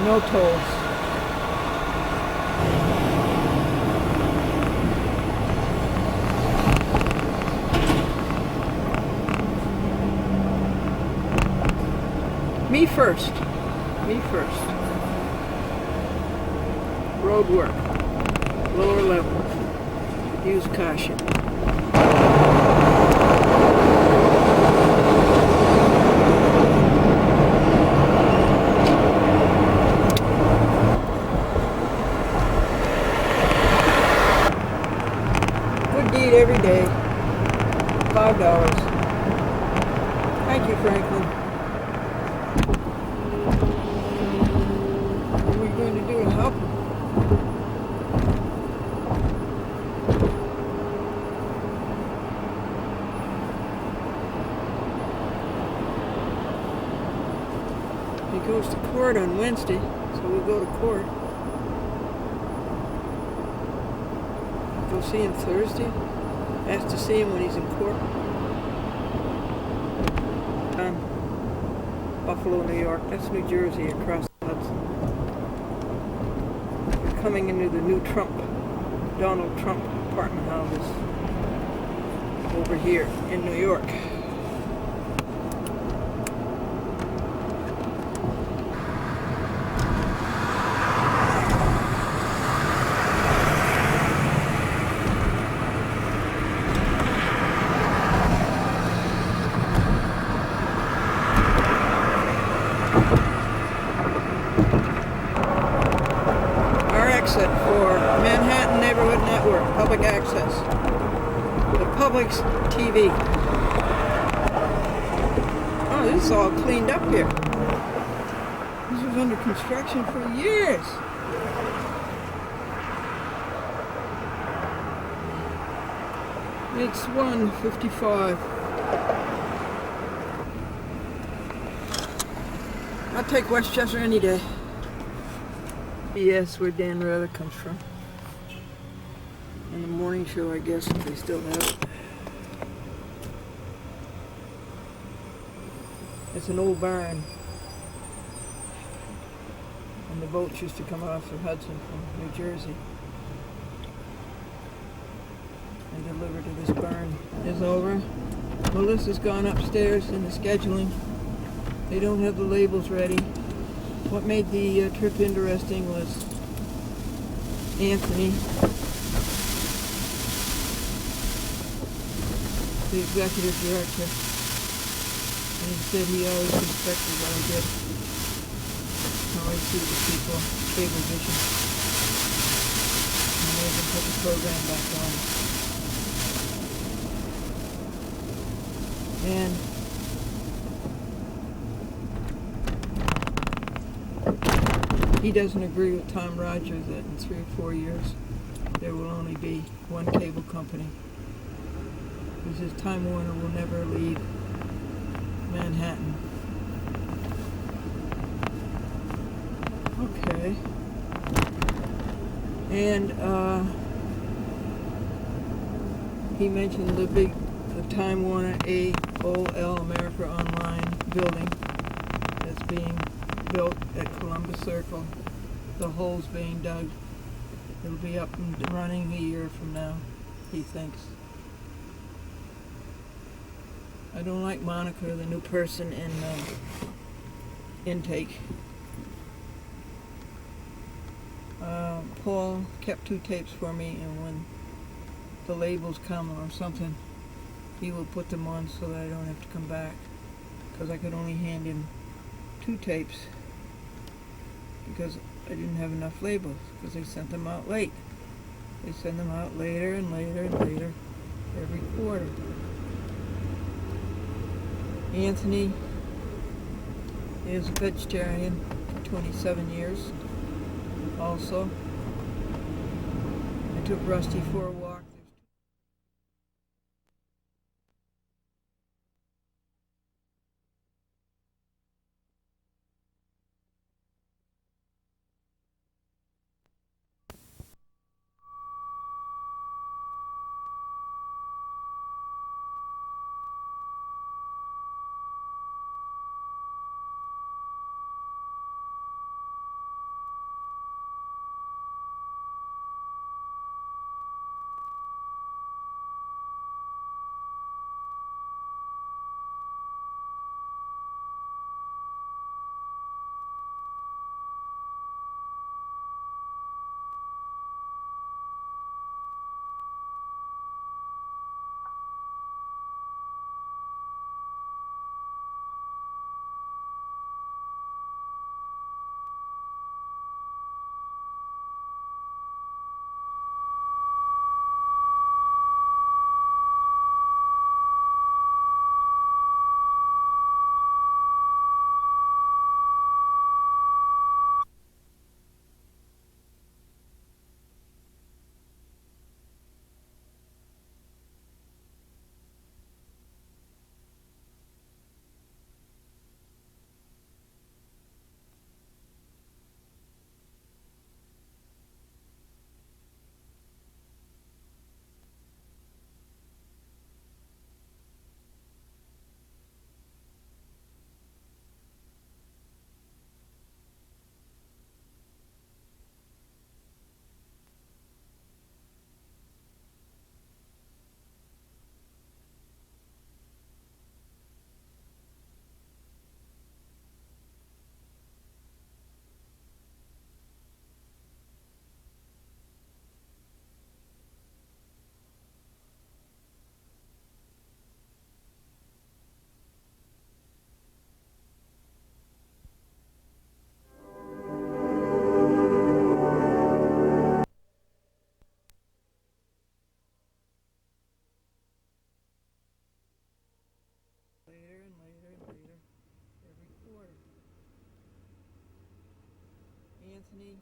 Speaker 1: No tolls. Me first. Me first. Road work. Lower level. Use caution. Good deed every day. $5. Thank you, Franklin. What are we going to do to help him? He goes to court on Wednesday, so we'll go to court. Go see him Thursday. Asked to see him when he's in court. Buffalo, New York. That's New Jersey across the Hudson. We're coming into the new Donald Trump apartment houses over here in New York. Exit for Manhattan Neighborhood Network, public access. The Public's TV. Oh, this is all cleaned up here. This was under construction for years. It's 1:55. I'll take Westchester any day. Yes, where Dan Rather comes from. On the morning show, I guess, if they still have it. It's an old barn. And the boats used to come off the Hudson from New Jersey. And deliver to this barn. Is over. Melissa's gone upstairs in the scheduling. They don't have the labels ready. What made the trip interesting was Anthony, the executive director, and he said he always respected what I did, how I see the people, Cablevision, and they even put the program back on. And he doesn't agree with Tom Rogers that in 3 or 4 years there will only be one cable company. He says Time Warner will never leave Manhattan. Okay. And he mentioned the Time Warner AOL America Online building that's being built at Columbus Circle. The hole's being dug. It'll be up and running a year from now, he thinks. I don't like Monica, the new person in intake. Paul kept 2 tapes for me, and when the labels come or something, he will put them on so that I don't have to come back, because I could only hand him 2 tapes because I didn't have enough labels, because they sent them out late. They send them out later and later and later every quarter. Anthony is a vegetarian for 27 years also. I took Rusty for a walk. Anthony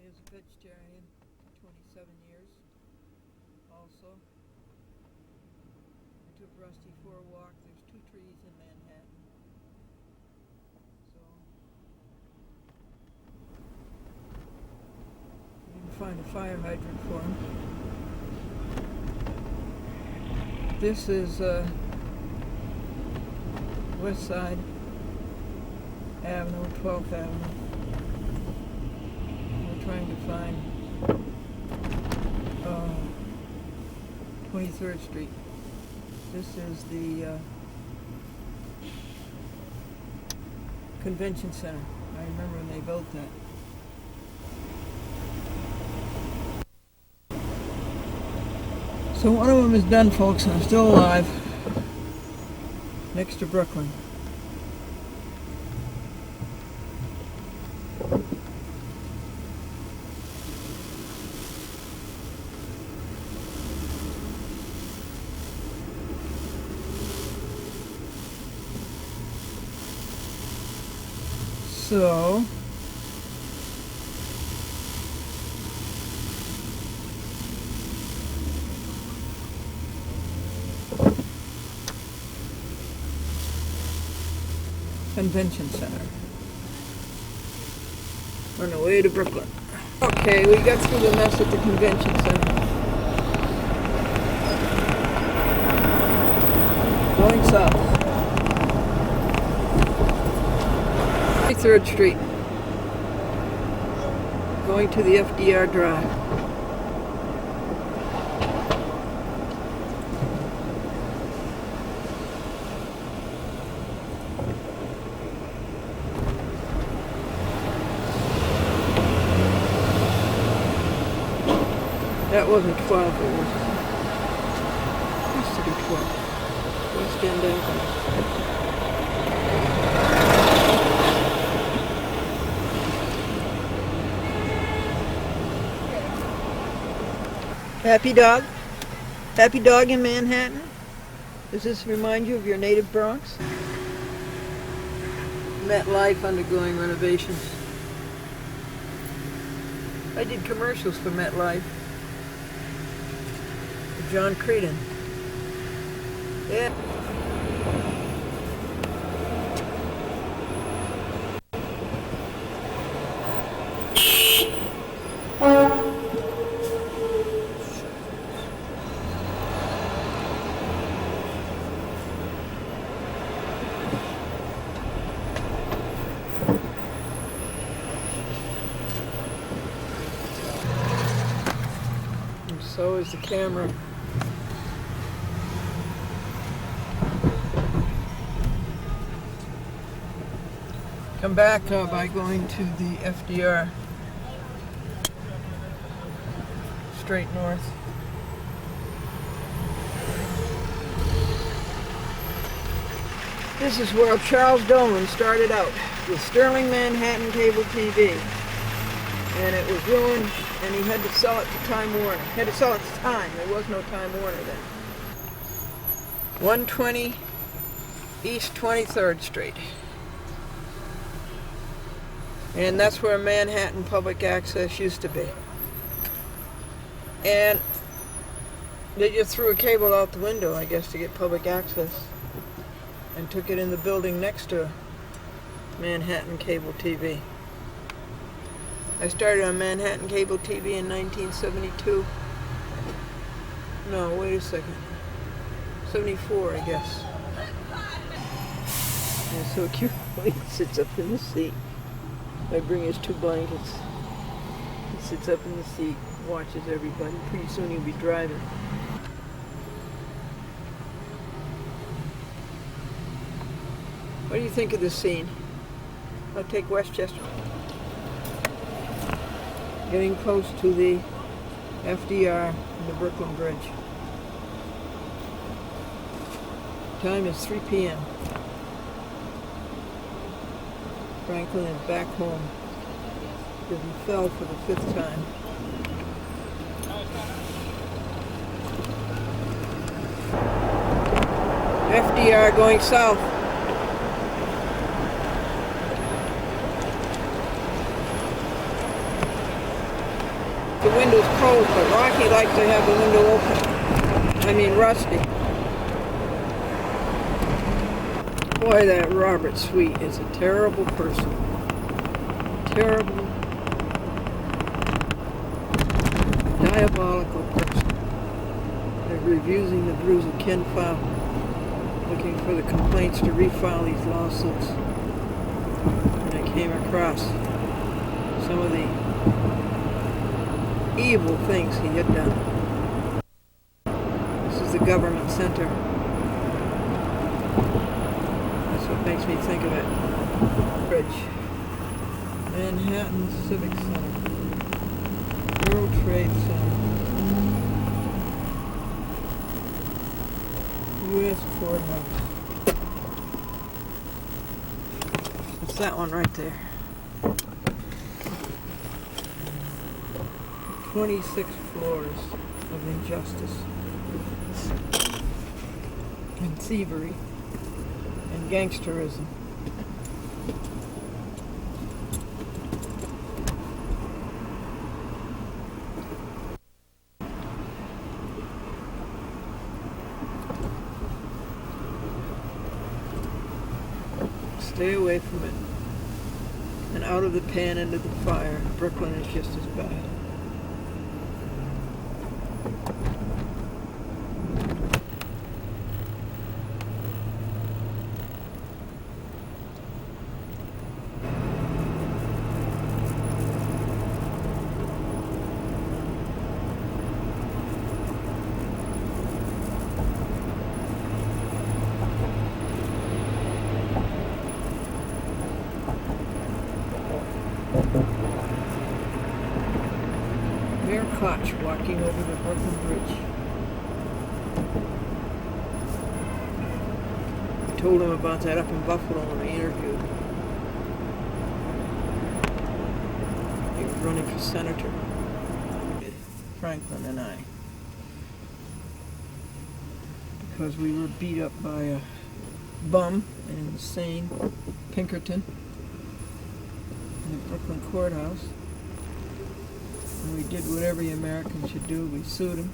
Speaker 1: is a vegetarian for 27 years also. I took Rusty for a walk. There's 2 trees in Manhattan. So you can find a fire hydrant for him. This is West Side Avenue, 12th Avenue. We're trying to find 23rd Street. This is the Convention Center. I remember when they built that. So one of them is done, folks, and I'm still alive. Next to Brooklyn. So Convention Center. On the way to Brooklyn. Okay, we got through the mess at the Convention Center. Going south. 3rd Street. Going to the FDR Drive. That wasn't 12, it was. It used to be 12. West End Avenue. Happy dog? Happy dog in Manhattan? Does this remind you of your native Bronx? MetLife undergoing renovations. I did commercials for MetLife. For John Creedon. Yeah. So is the camera. Come back by going to the FDR straight north. This is where Charles Dolan started out with Sterling Manhattan Cable TV. And it was ruined, and he had to sell it to Time Warner. Had to sell it to Time. There was no Time Warner then. 120 East 23rd Street. And that's where Manhattan Public Access used to be. And they just threw a cable out the window, I guess, to get public access. And took it in the building next to Manhattan Cable TV. I started on Manhattan Cable TV in 1972. No, wait a second. 74, I guess. And so cute when he sits up in the seat. I bring his 2 blankets. He sits up in the seat, watches everybody. Pretty soon he'll be driving. What do you think of this scene? I'll take Westchester. Getting close to the FDR and the Brooklyn Bridge. Time is 3 p.m. Franklin is back home because he fell for the 5th time. FDR going south. the window's closed, but Rocky likes to have the window open. I mean, Rusty. Boy, that Robert Sweet is a terrible person. Terrible, diabolical person. They're reviewing the Bruiser Ken file, looking for the complaints to refile these lawsuits. And I came across some of the evil things he had done. This is the government center. That's what makes me think of it. Bridge. Manhattan Civic Center. World Trade Center. U.S. Courthouse. It's that one right there. 26 floors of injustice and thievery and gangsterism. Stay away from it. And out of the pan into the fire. Brooklyn is just as bad. Mayor Koch walking over the Brooklyn Bridge. I told him about that up in Buffalo when I interviewed him. He was running for senator. Franklin and I. Because we were beat up by a bum, an insane Pinkerton in the Brooklyn courthouse. And we did what every American should do. We sued him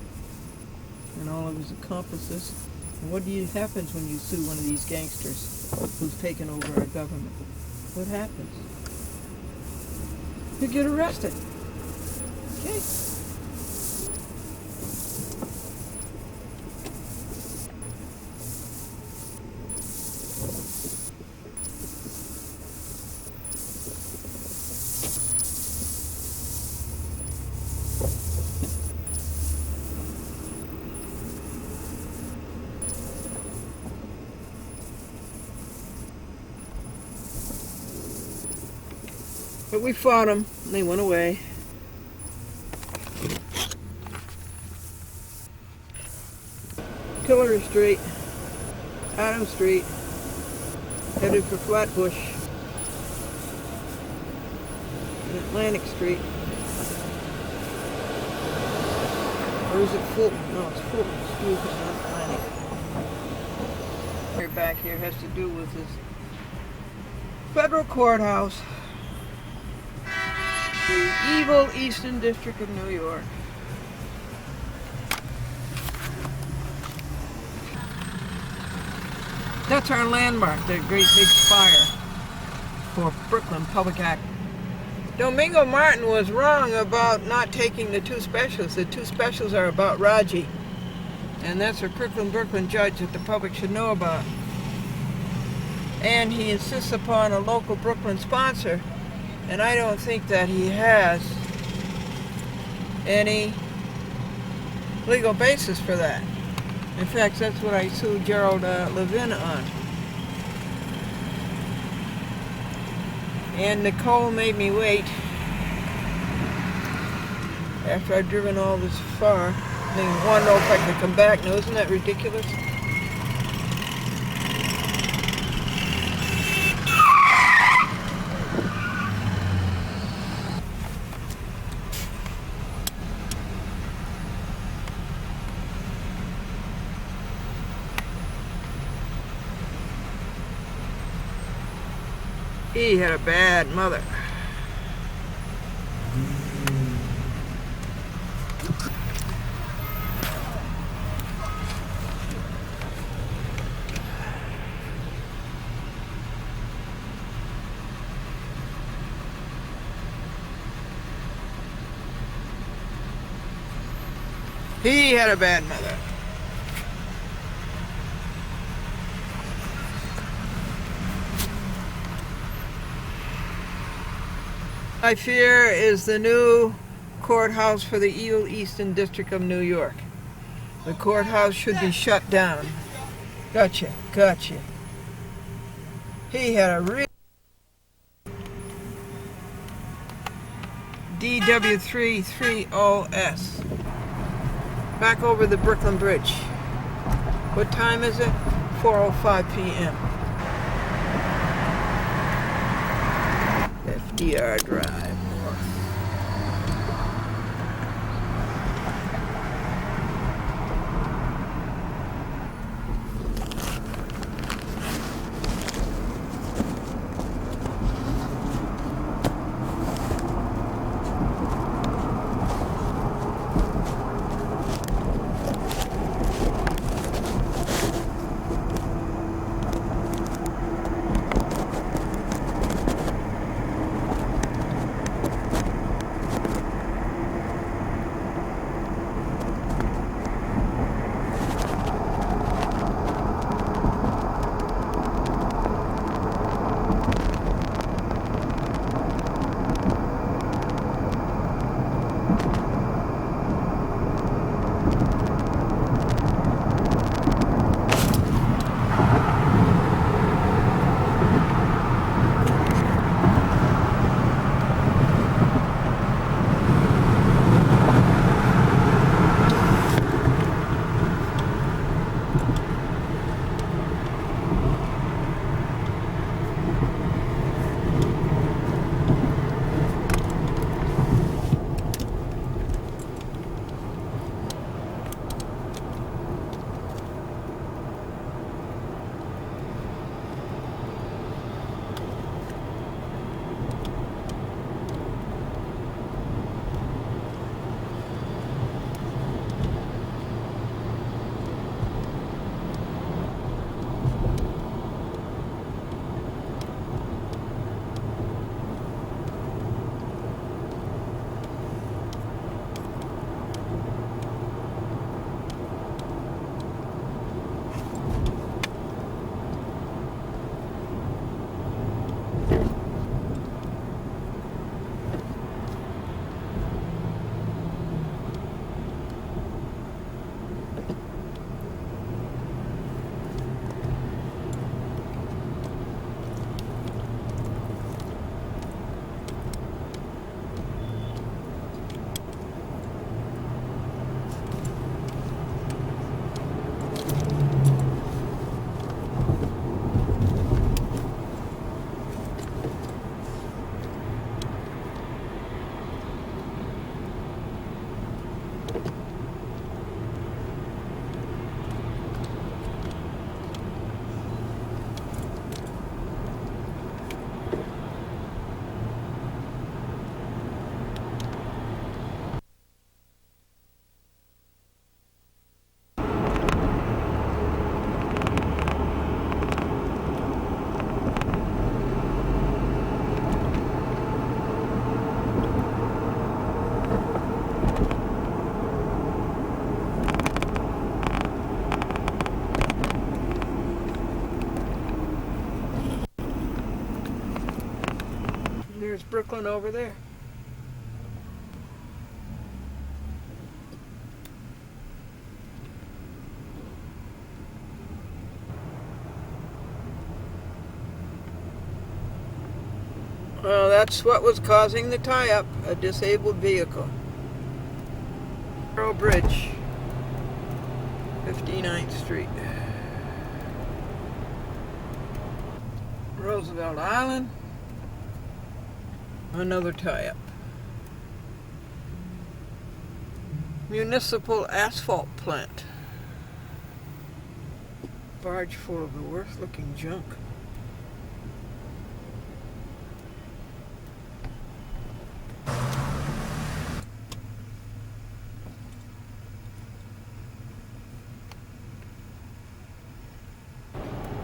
Speaker 1: and all of his accomplices. And what happens when you sue one of these gangsters who's taken over our government? What happens? You get arrested. Okay. But we fought them, and they went away. Tillery Street, Adam Street, headed for Flatbush, and Atlantic Street. Or is it Fulton? No, it's Fulton. Excuse me, not Atlantic. Here back here has to do with this federal courthouse. The evil Eastern District of New York. That's our landmark, the great big spire for Brooklyn Public Act. Domingo Martin was wrong about not taking the two specials. The two specials are about Raji. And that's a Brooklyn judge that the public should know about. And he insists upon a local Brooklyn sponsor. And I don't think that he has any legal basis for that. In fact, that's what I sued Gerald Levin on. And Nicole made me wait after I'd driven all this far. I didn't want to know if I could come back. Now, isn't that ridiculous? He had a bad mother. He had a bad mother. I fear is the new courthouse for the Eastern District of New York. The courthouse should be shut down. Gotcha. He had a real DW33OS. Back over the Brooklyn Bridge. What time is it? 4:05 p.m. FDR Drive. There's Brooklyn over there. Well, that's what was causing the tie-up, a disabled vehicle. Narrow Bridge, 59th Street. Roosevelt Island, another tie-up. Municipal asphalt plant. Barge full of the worst-looking junk.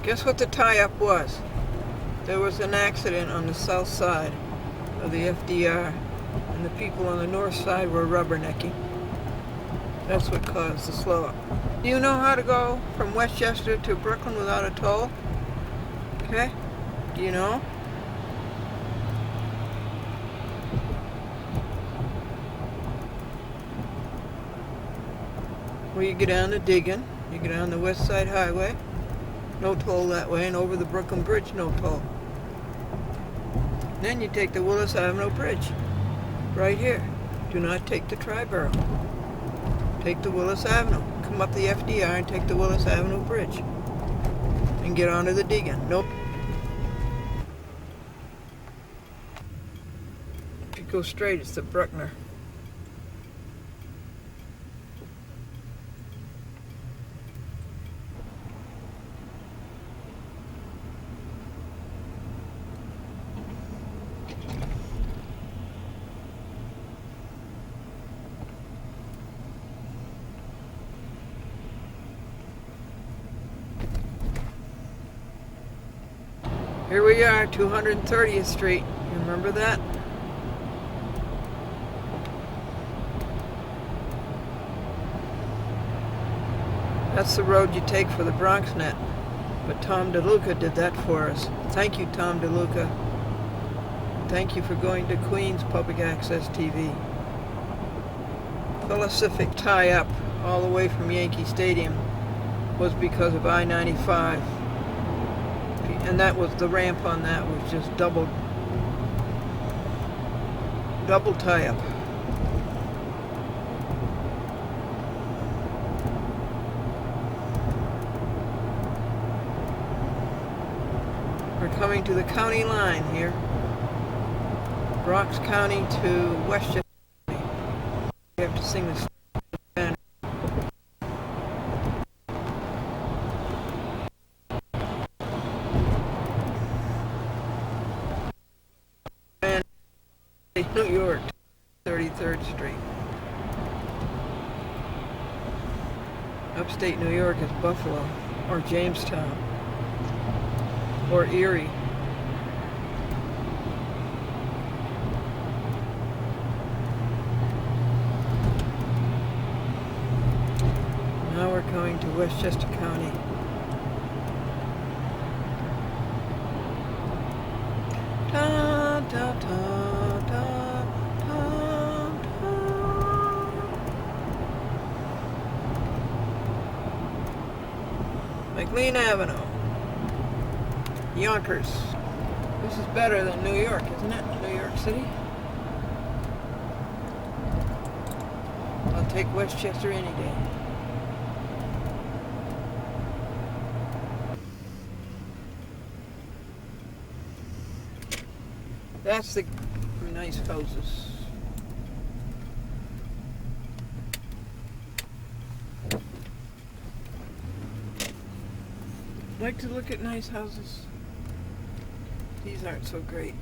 Speaker 1: Guess what the tie-up was? There was an accident on the south side of the FDR, and the people on the north side were rubbernecking. That's what caused the slow up. Do you know how to go from Westchester to Brooklyn without a toll? Okay. Do you know? Well, you get down to Diggin, you get on the West Side Highway, no toll that way, and over the Brooklyn Bridge, no toll. Then you take the Willis Avenue Bridge, right here. Do not take the Triborough. Take the Willis Avenue. Come up the FDR and take the Willis Avenue Bridge. And get onto the Diggin. Nope. If you go straight, it's the Bruckner. Here we are, 230th Street. You remember that? That's the road you take for the BronxNet. But Tom DeLuca did that for us. Thank you, Tom DeLuca. Thank you for going to Queens Public Access TV. Pacific tie-up all the way from Yankee Stadium was because of I-95. And that was the ramp on that was just double tie-up. We're coming to the county line here. Bronx County to Westchester County. We have to sing this. New York, 33rd Street. Upstate New York is Buffalo, or Jamestown, or Erie. Now we're going to Westchester County. Da, da, da, da, da, da. McLean Avenue. Yonkers. This is better than New York, isn't it? New York City. I'll take Westchester any day. That's the nice houses. Like to look at nice houses. These aren't so great.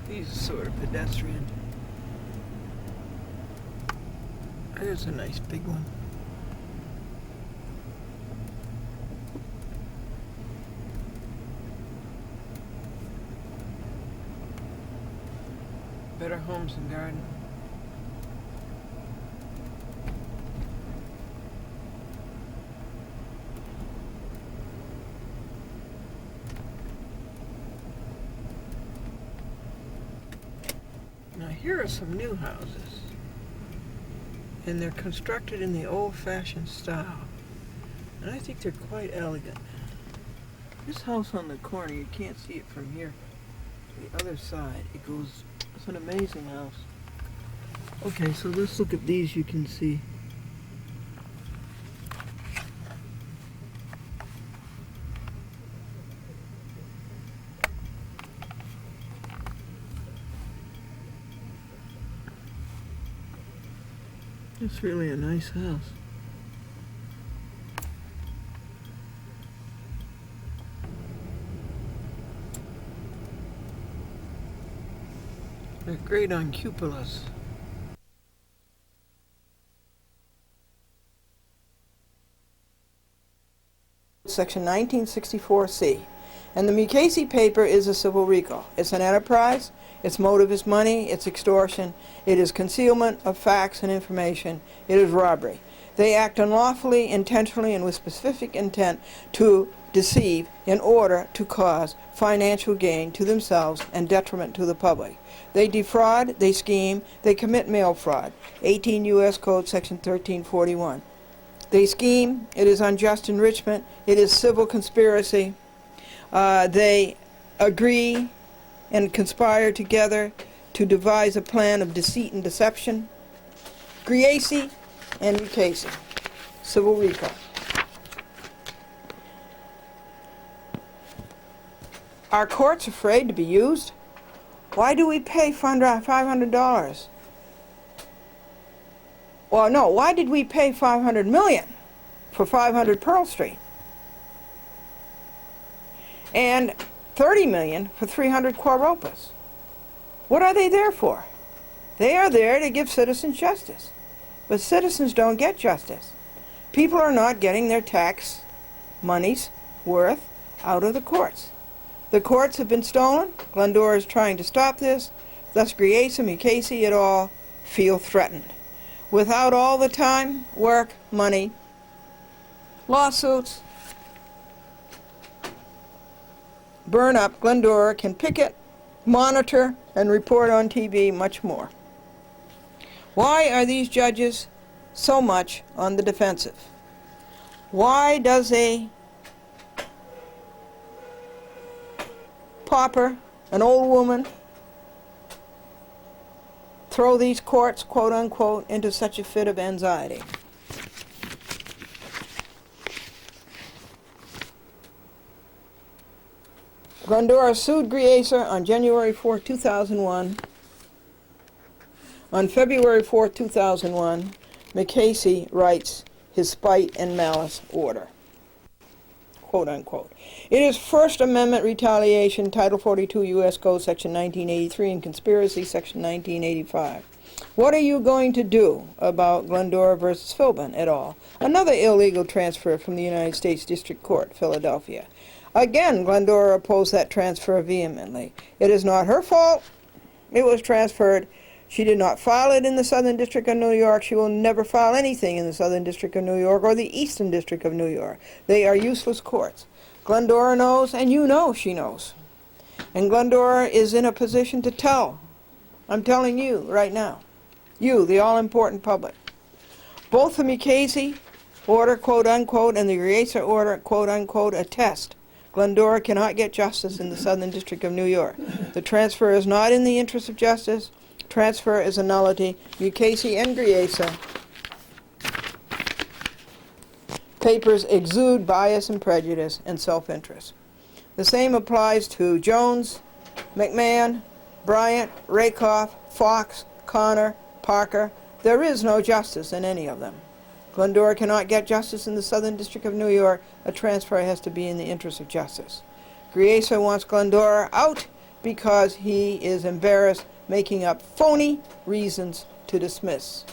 Speaker 1: These are sort of pedestrian. There's a nice big one. Better Homes and Garden. Now here are some new houses, and they're constructed in the old-fashioned style, and I think they're quite elegant. This house on the corner, you can't see it from here. The other side, it goes, it's an amazing house. Okay, so let's look at these. You can see it's really a nice house. They're great on cupolas. Section 1964C. And the Mukasey paper is a civil RICO. It's an enterprise. Its motive is money. It's extortion. It is concealment of facts and information. It is robbery. They act unlawfully, intentionally, and with specific intent to deceive in order to cause financial gain to themselves and detriment to the public. They defraud, they scheme, they commit mail fraud. 18 U.S. Code Section 1341. They scheme, it is unjust enrichment, it is civil conspiracy. They agree and conspire together to devise a plan of deceit and deception. Griese and Mukasey, civil RICO. Are courts afraid to be used? Why do we pay $500? Well, no, why did we pay $500 million for 500 Pearl Street? And $30 million for 300 Quaropas? What are they there for? They are there to give citizens justice. But citizens don't get justice. People are not getting their tax money's worth out of the courts. The courts have been stolen. Glendora is trying to stop this. Thus, Griese, Mukasey et al. Feel threatened. Without all the time, work, money, lawsuits, burn up, Glendora can picket, monitor, and report on TV much more. Why are these judges so much on the defensive? Why does a pauper, an old woman, throw these courts, quote unquote, into such a fit of anxiety? Glendora sued Griese on January 4, 2001. On February 4, 2001, Mukasey writes his spite and malice order, quote unquote. It is First Amendment retaliation, Title 42 U.S. Code Section 1983, and conspiracy, Section 1985. What are you going to do about Glendora versus Philbin et al., another illegal transfer from the United States District Court, Philadelphia? Again, Glendora opposed that transfer vehemently. It is not her fault. It was transferred. She did not file it in the Southern District of New York. She will never file anything in the Southern District of New York or the Eastern District of New York. They are useless courts. Glendora knows, and you know she knows. And Glendora is in a position to tell. I'm telling you right now. You, the all-important public. Both the Mukasey order, quote unquote, and the Griese order, quote unquote, attest Glendora cannot get justice in the Southern District of New York. The transfer is not in the interest of justice. Transfer is a nullity. Mukasey and Griese papers exude bias and prejudice and self-interest. The same applies to Jones, McMahon, Bryant, Rakoff, Fox, Connor, Parker. There is no justice in any of them. Glendora cannot get justice in the Southern District of New York. A transfer has to be in the interest of justice. Griese wants Glendora out because he is embarrassed, making up phony reasons to dismiss.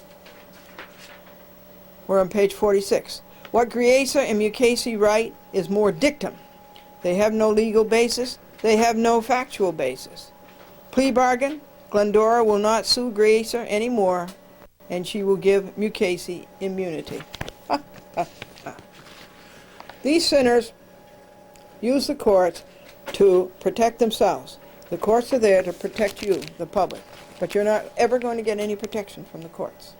Speaker 1: We're on page 46. What Griese and Mukasey write is more dictum. They have no legal basis. They have no factual basis. Plea bargain, Glendora will not sue Griese anymore, and she will give Mukasey immunity. These sinners use the courts to protect themselves. The courts are there to protect you, the public. But you're not ever going to get any protection from the courts.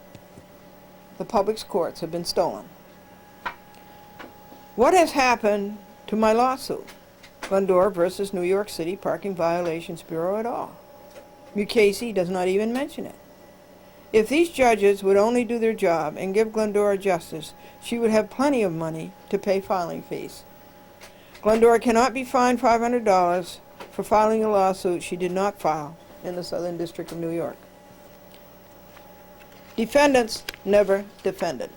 Speaker 1: The public's courts have been stolen. What has happened to my lawsuit? Glendora versus New York City Parking Violations Bureau et al. Mukasey does not even mention it. If these judges would only do their job and give Glendora justice, she would have plenty of money to pay filing fees. Glendora cannot be fined $500 for filing a lawsuit she did not file in the Southern District of New York. Defendants never defended.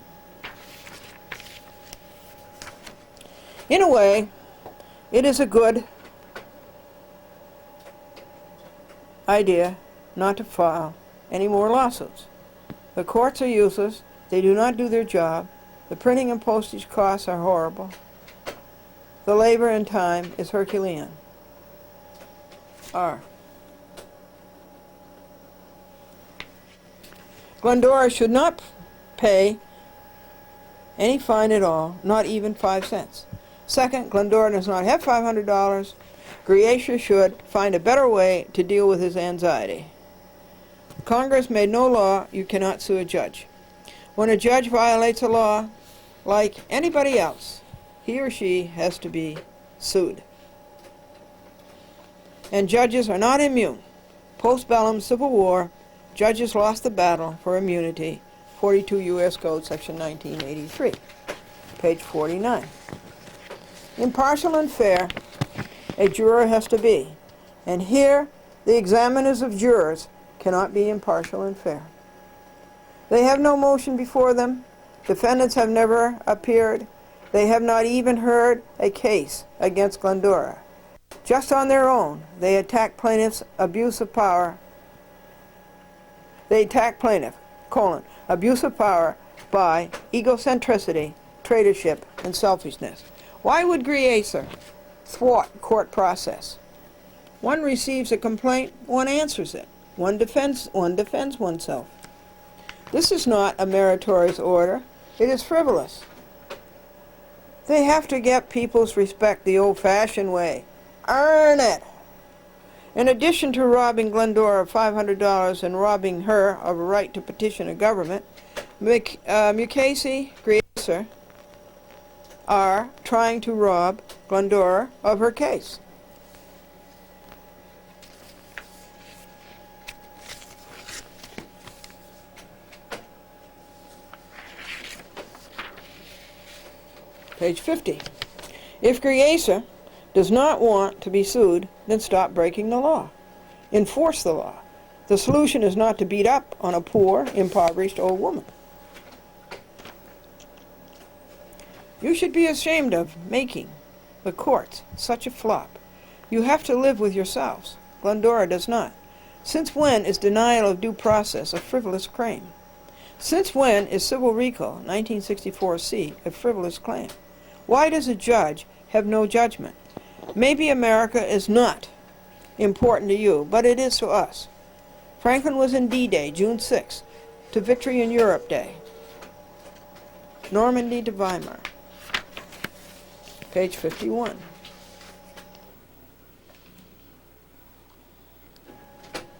Speaker 1: In a way, it is a good idea not to file any more lawsuits. The courts are useless. They do not do their job. The printing and postage costs are horrible. The labor and time is Herculean. R. Glendora should not pay any fine at all, not even 5 cents. Second, Glendora does not have $500. Griesa should find a better way to deal with his anxiety. Congress made no law. You cannot sue a judge. When a judge violates a law, like anybody else, he or she has to be sued. And judges are not immune. Post-bellum Civil War, judges lost the battle for immunity. 42 U.S. Code, Section 1983, page 49. Impartial and fair, a juror has to be. And here, the examiners of jurors cannot be impartial and fair. They have no motion before them. Defendants have never appeared. They have not even heard a case against Glendora. Just on their own, they attack plaintiff's abuse of power. They attack plaintiff, abuse of power by egocentricity, traitorship, and selfishness. Why would Griesa thwart court process? One receives a complaint, one answers it. One defends oneself. This is not a meritorious order. It is frivolous. They have to get people's respect the old-fashioned way. Earn it. In addition to robbing Glendora of $500 and robbing her of a right to petition a government, Mukasey, Griesa are trying to rob Glendora of her case. Page 50. If Griesa does not want to be sued, then stop breaking the law. Enforce the law. The solution is not to beat up on a poor, impoverished old woman. You should be ashamed of making the courts such a flop. You have to live with yourselves. Glendora does not. Since when is denial of due process a frivolous claim? Since when is civil recall, 1964C, a frivolous claim? Why does a judge have no judgment? Maybe America is not important to you, but it is to us. Franklin was in D-Day, June 6th, to Victory in Europe Day. Normandy to Weimar. Page 51.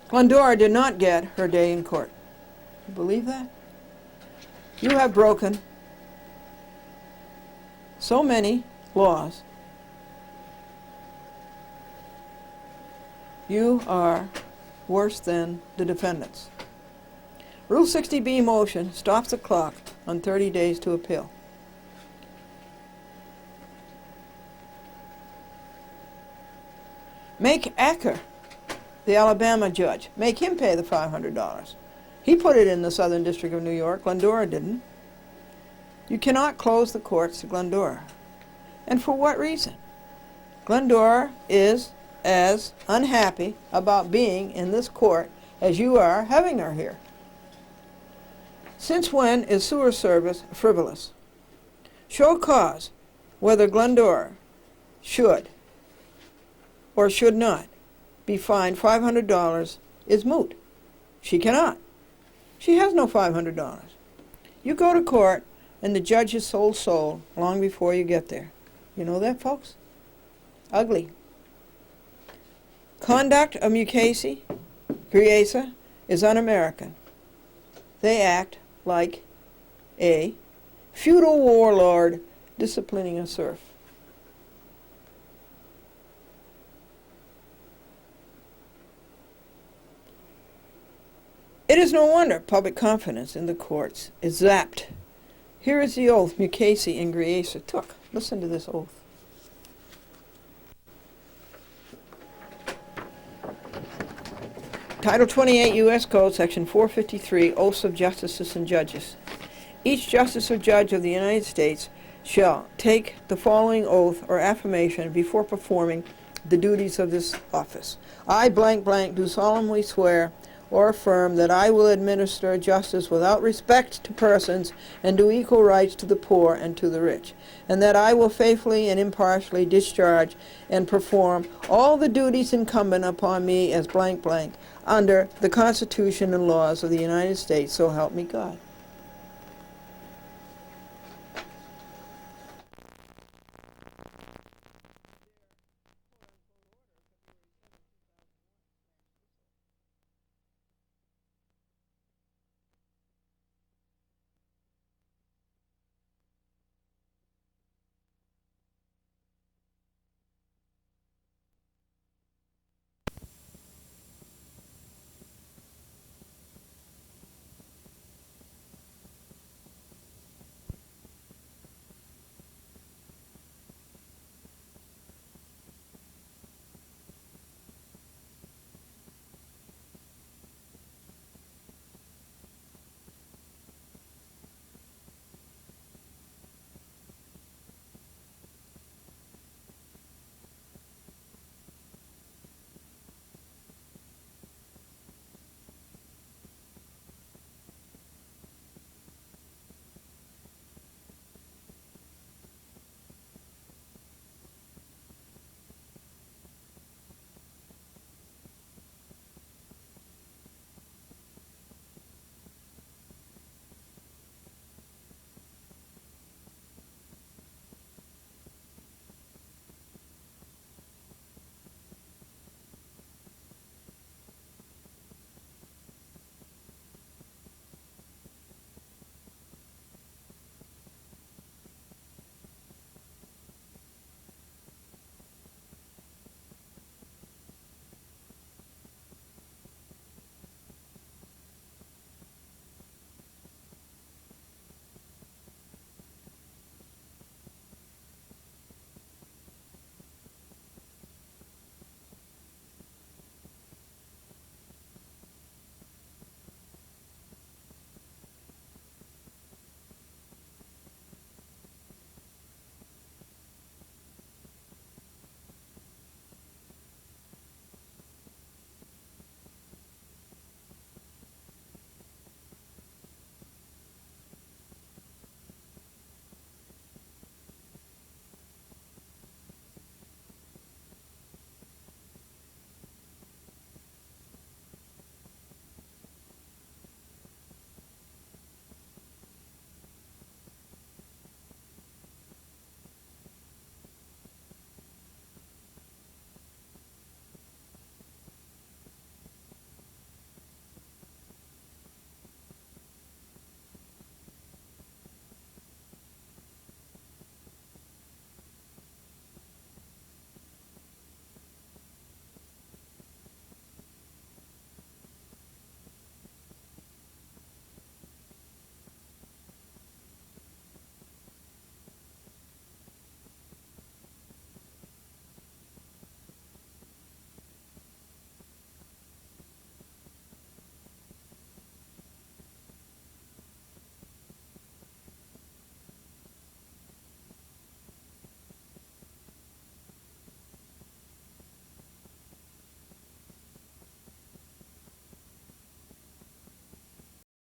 Speaker 1: Glendora did not get her day in court. You believe that? You have broken so many laws. You are worse than the defendants. Rule 60B motion stops the clock on 30 days to appeal. Make Acker, the Alabama judge, make him pay the $500. He put it in the Southern District of New York. Glendora didn't. You cannot close the courts to Glendora. And for what reason? Glendora is as unhappy about being in this court as you are having her here. Since when is sewer service frivolous? Show cause whether Glendora should or should not be fined $500 is moot. She cannot. She has no $500. You go to court and the judge is sold long before you get there. You know that, folks? Ugly. Conduct of Mukasey, Griesa, is un-American. They act like a feudal warlord disciplining a serf. It is no wonder public confidence in the courts is zapped. Here is the oath Mukasey and Griesa took. Listen to this oath. Title 28 U.S. Code, Section 453, Oaths of Justices and Judges. Each justice or judge of the United States shall take the following oath or affirmation before performing the duties of this office. I, blank, blank, do solemnly swear or affirm that I will administer justice without respect to persons and do equal rights to the poor and to the rich, and that I will faithfully and impartially discharge and perform all the duties incumbent upon me as blank blank under the Constitution and laws of the United States, so help me God.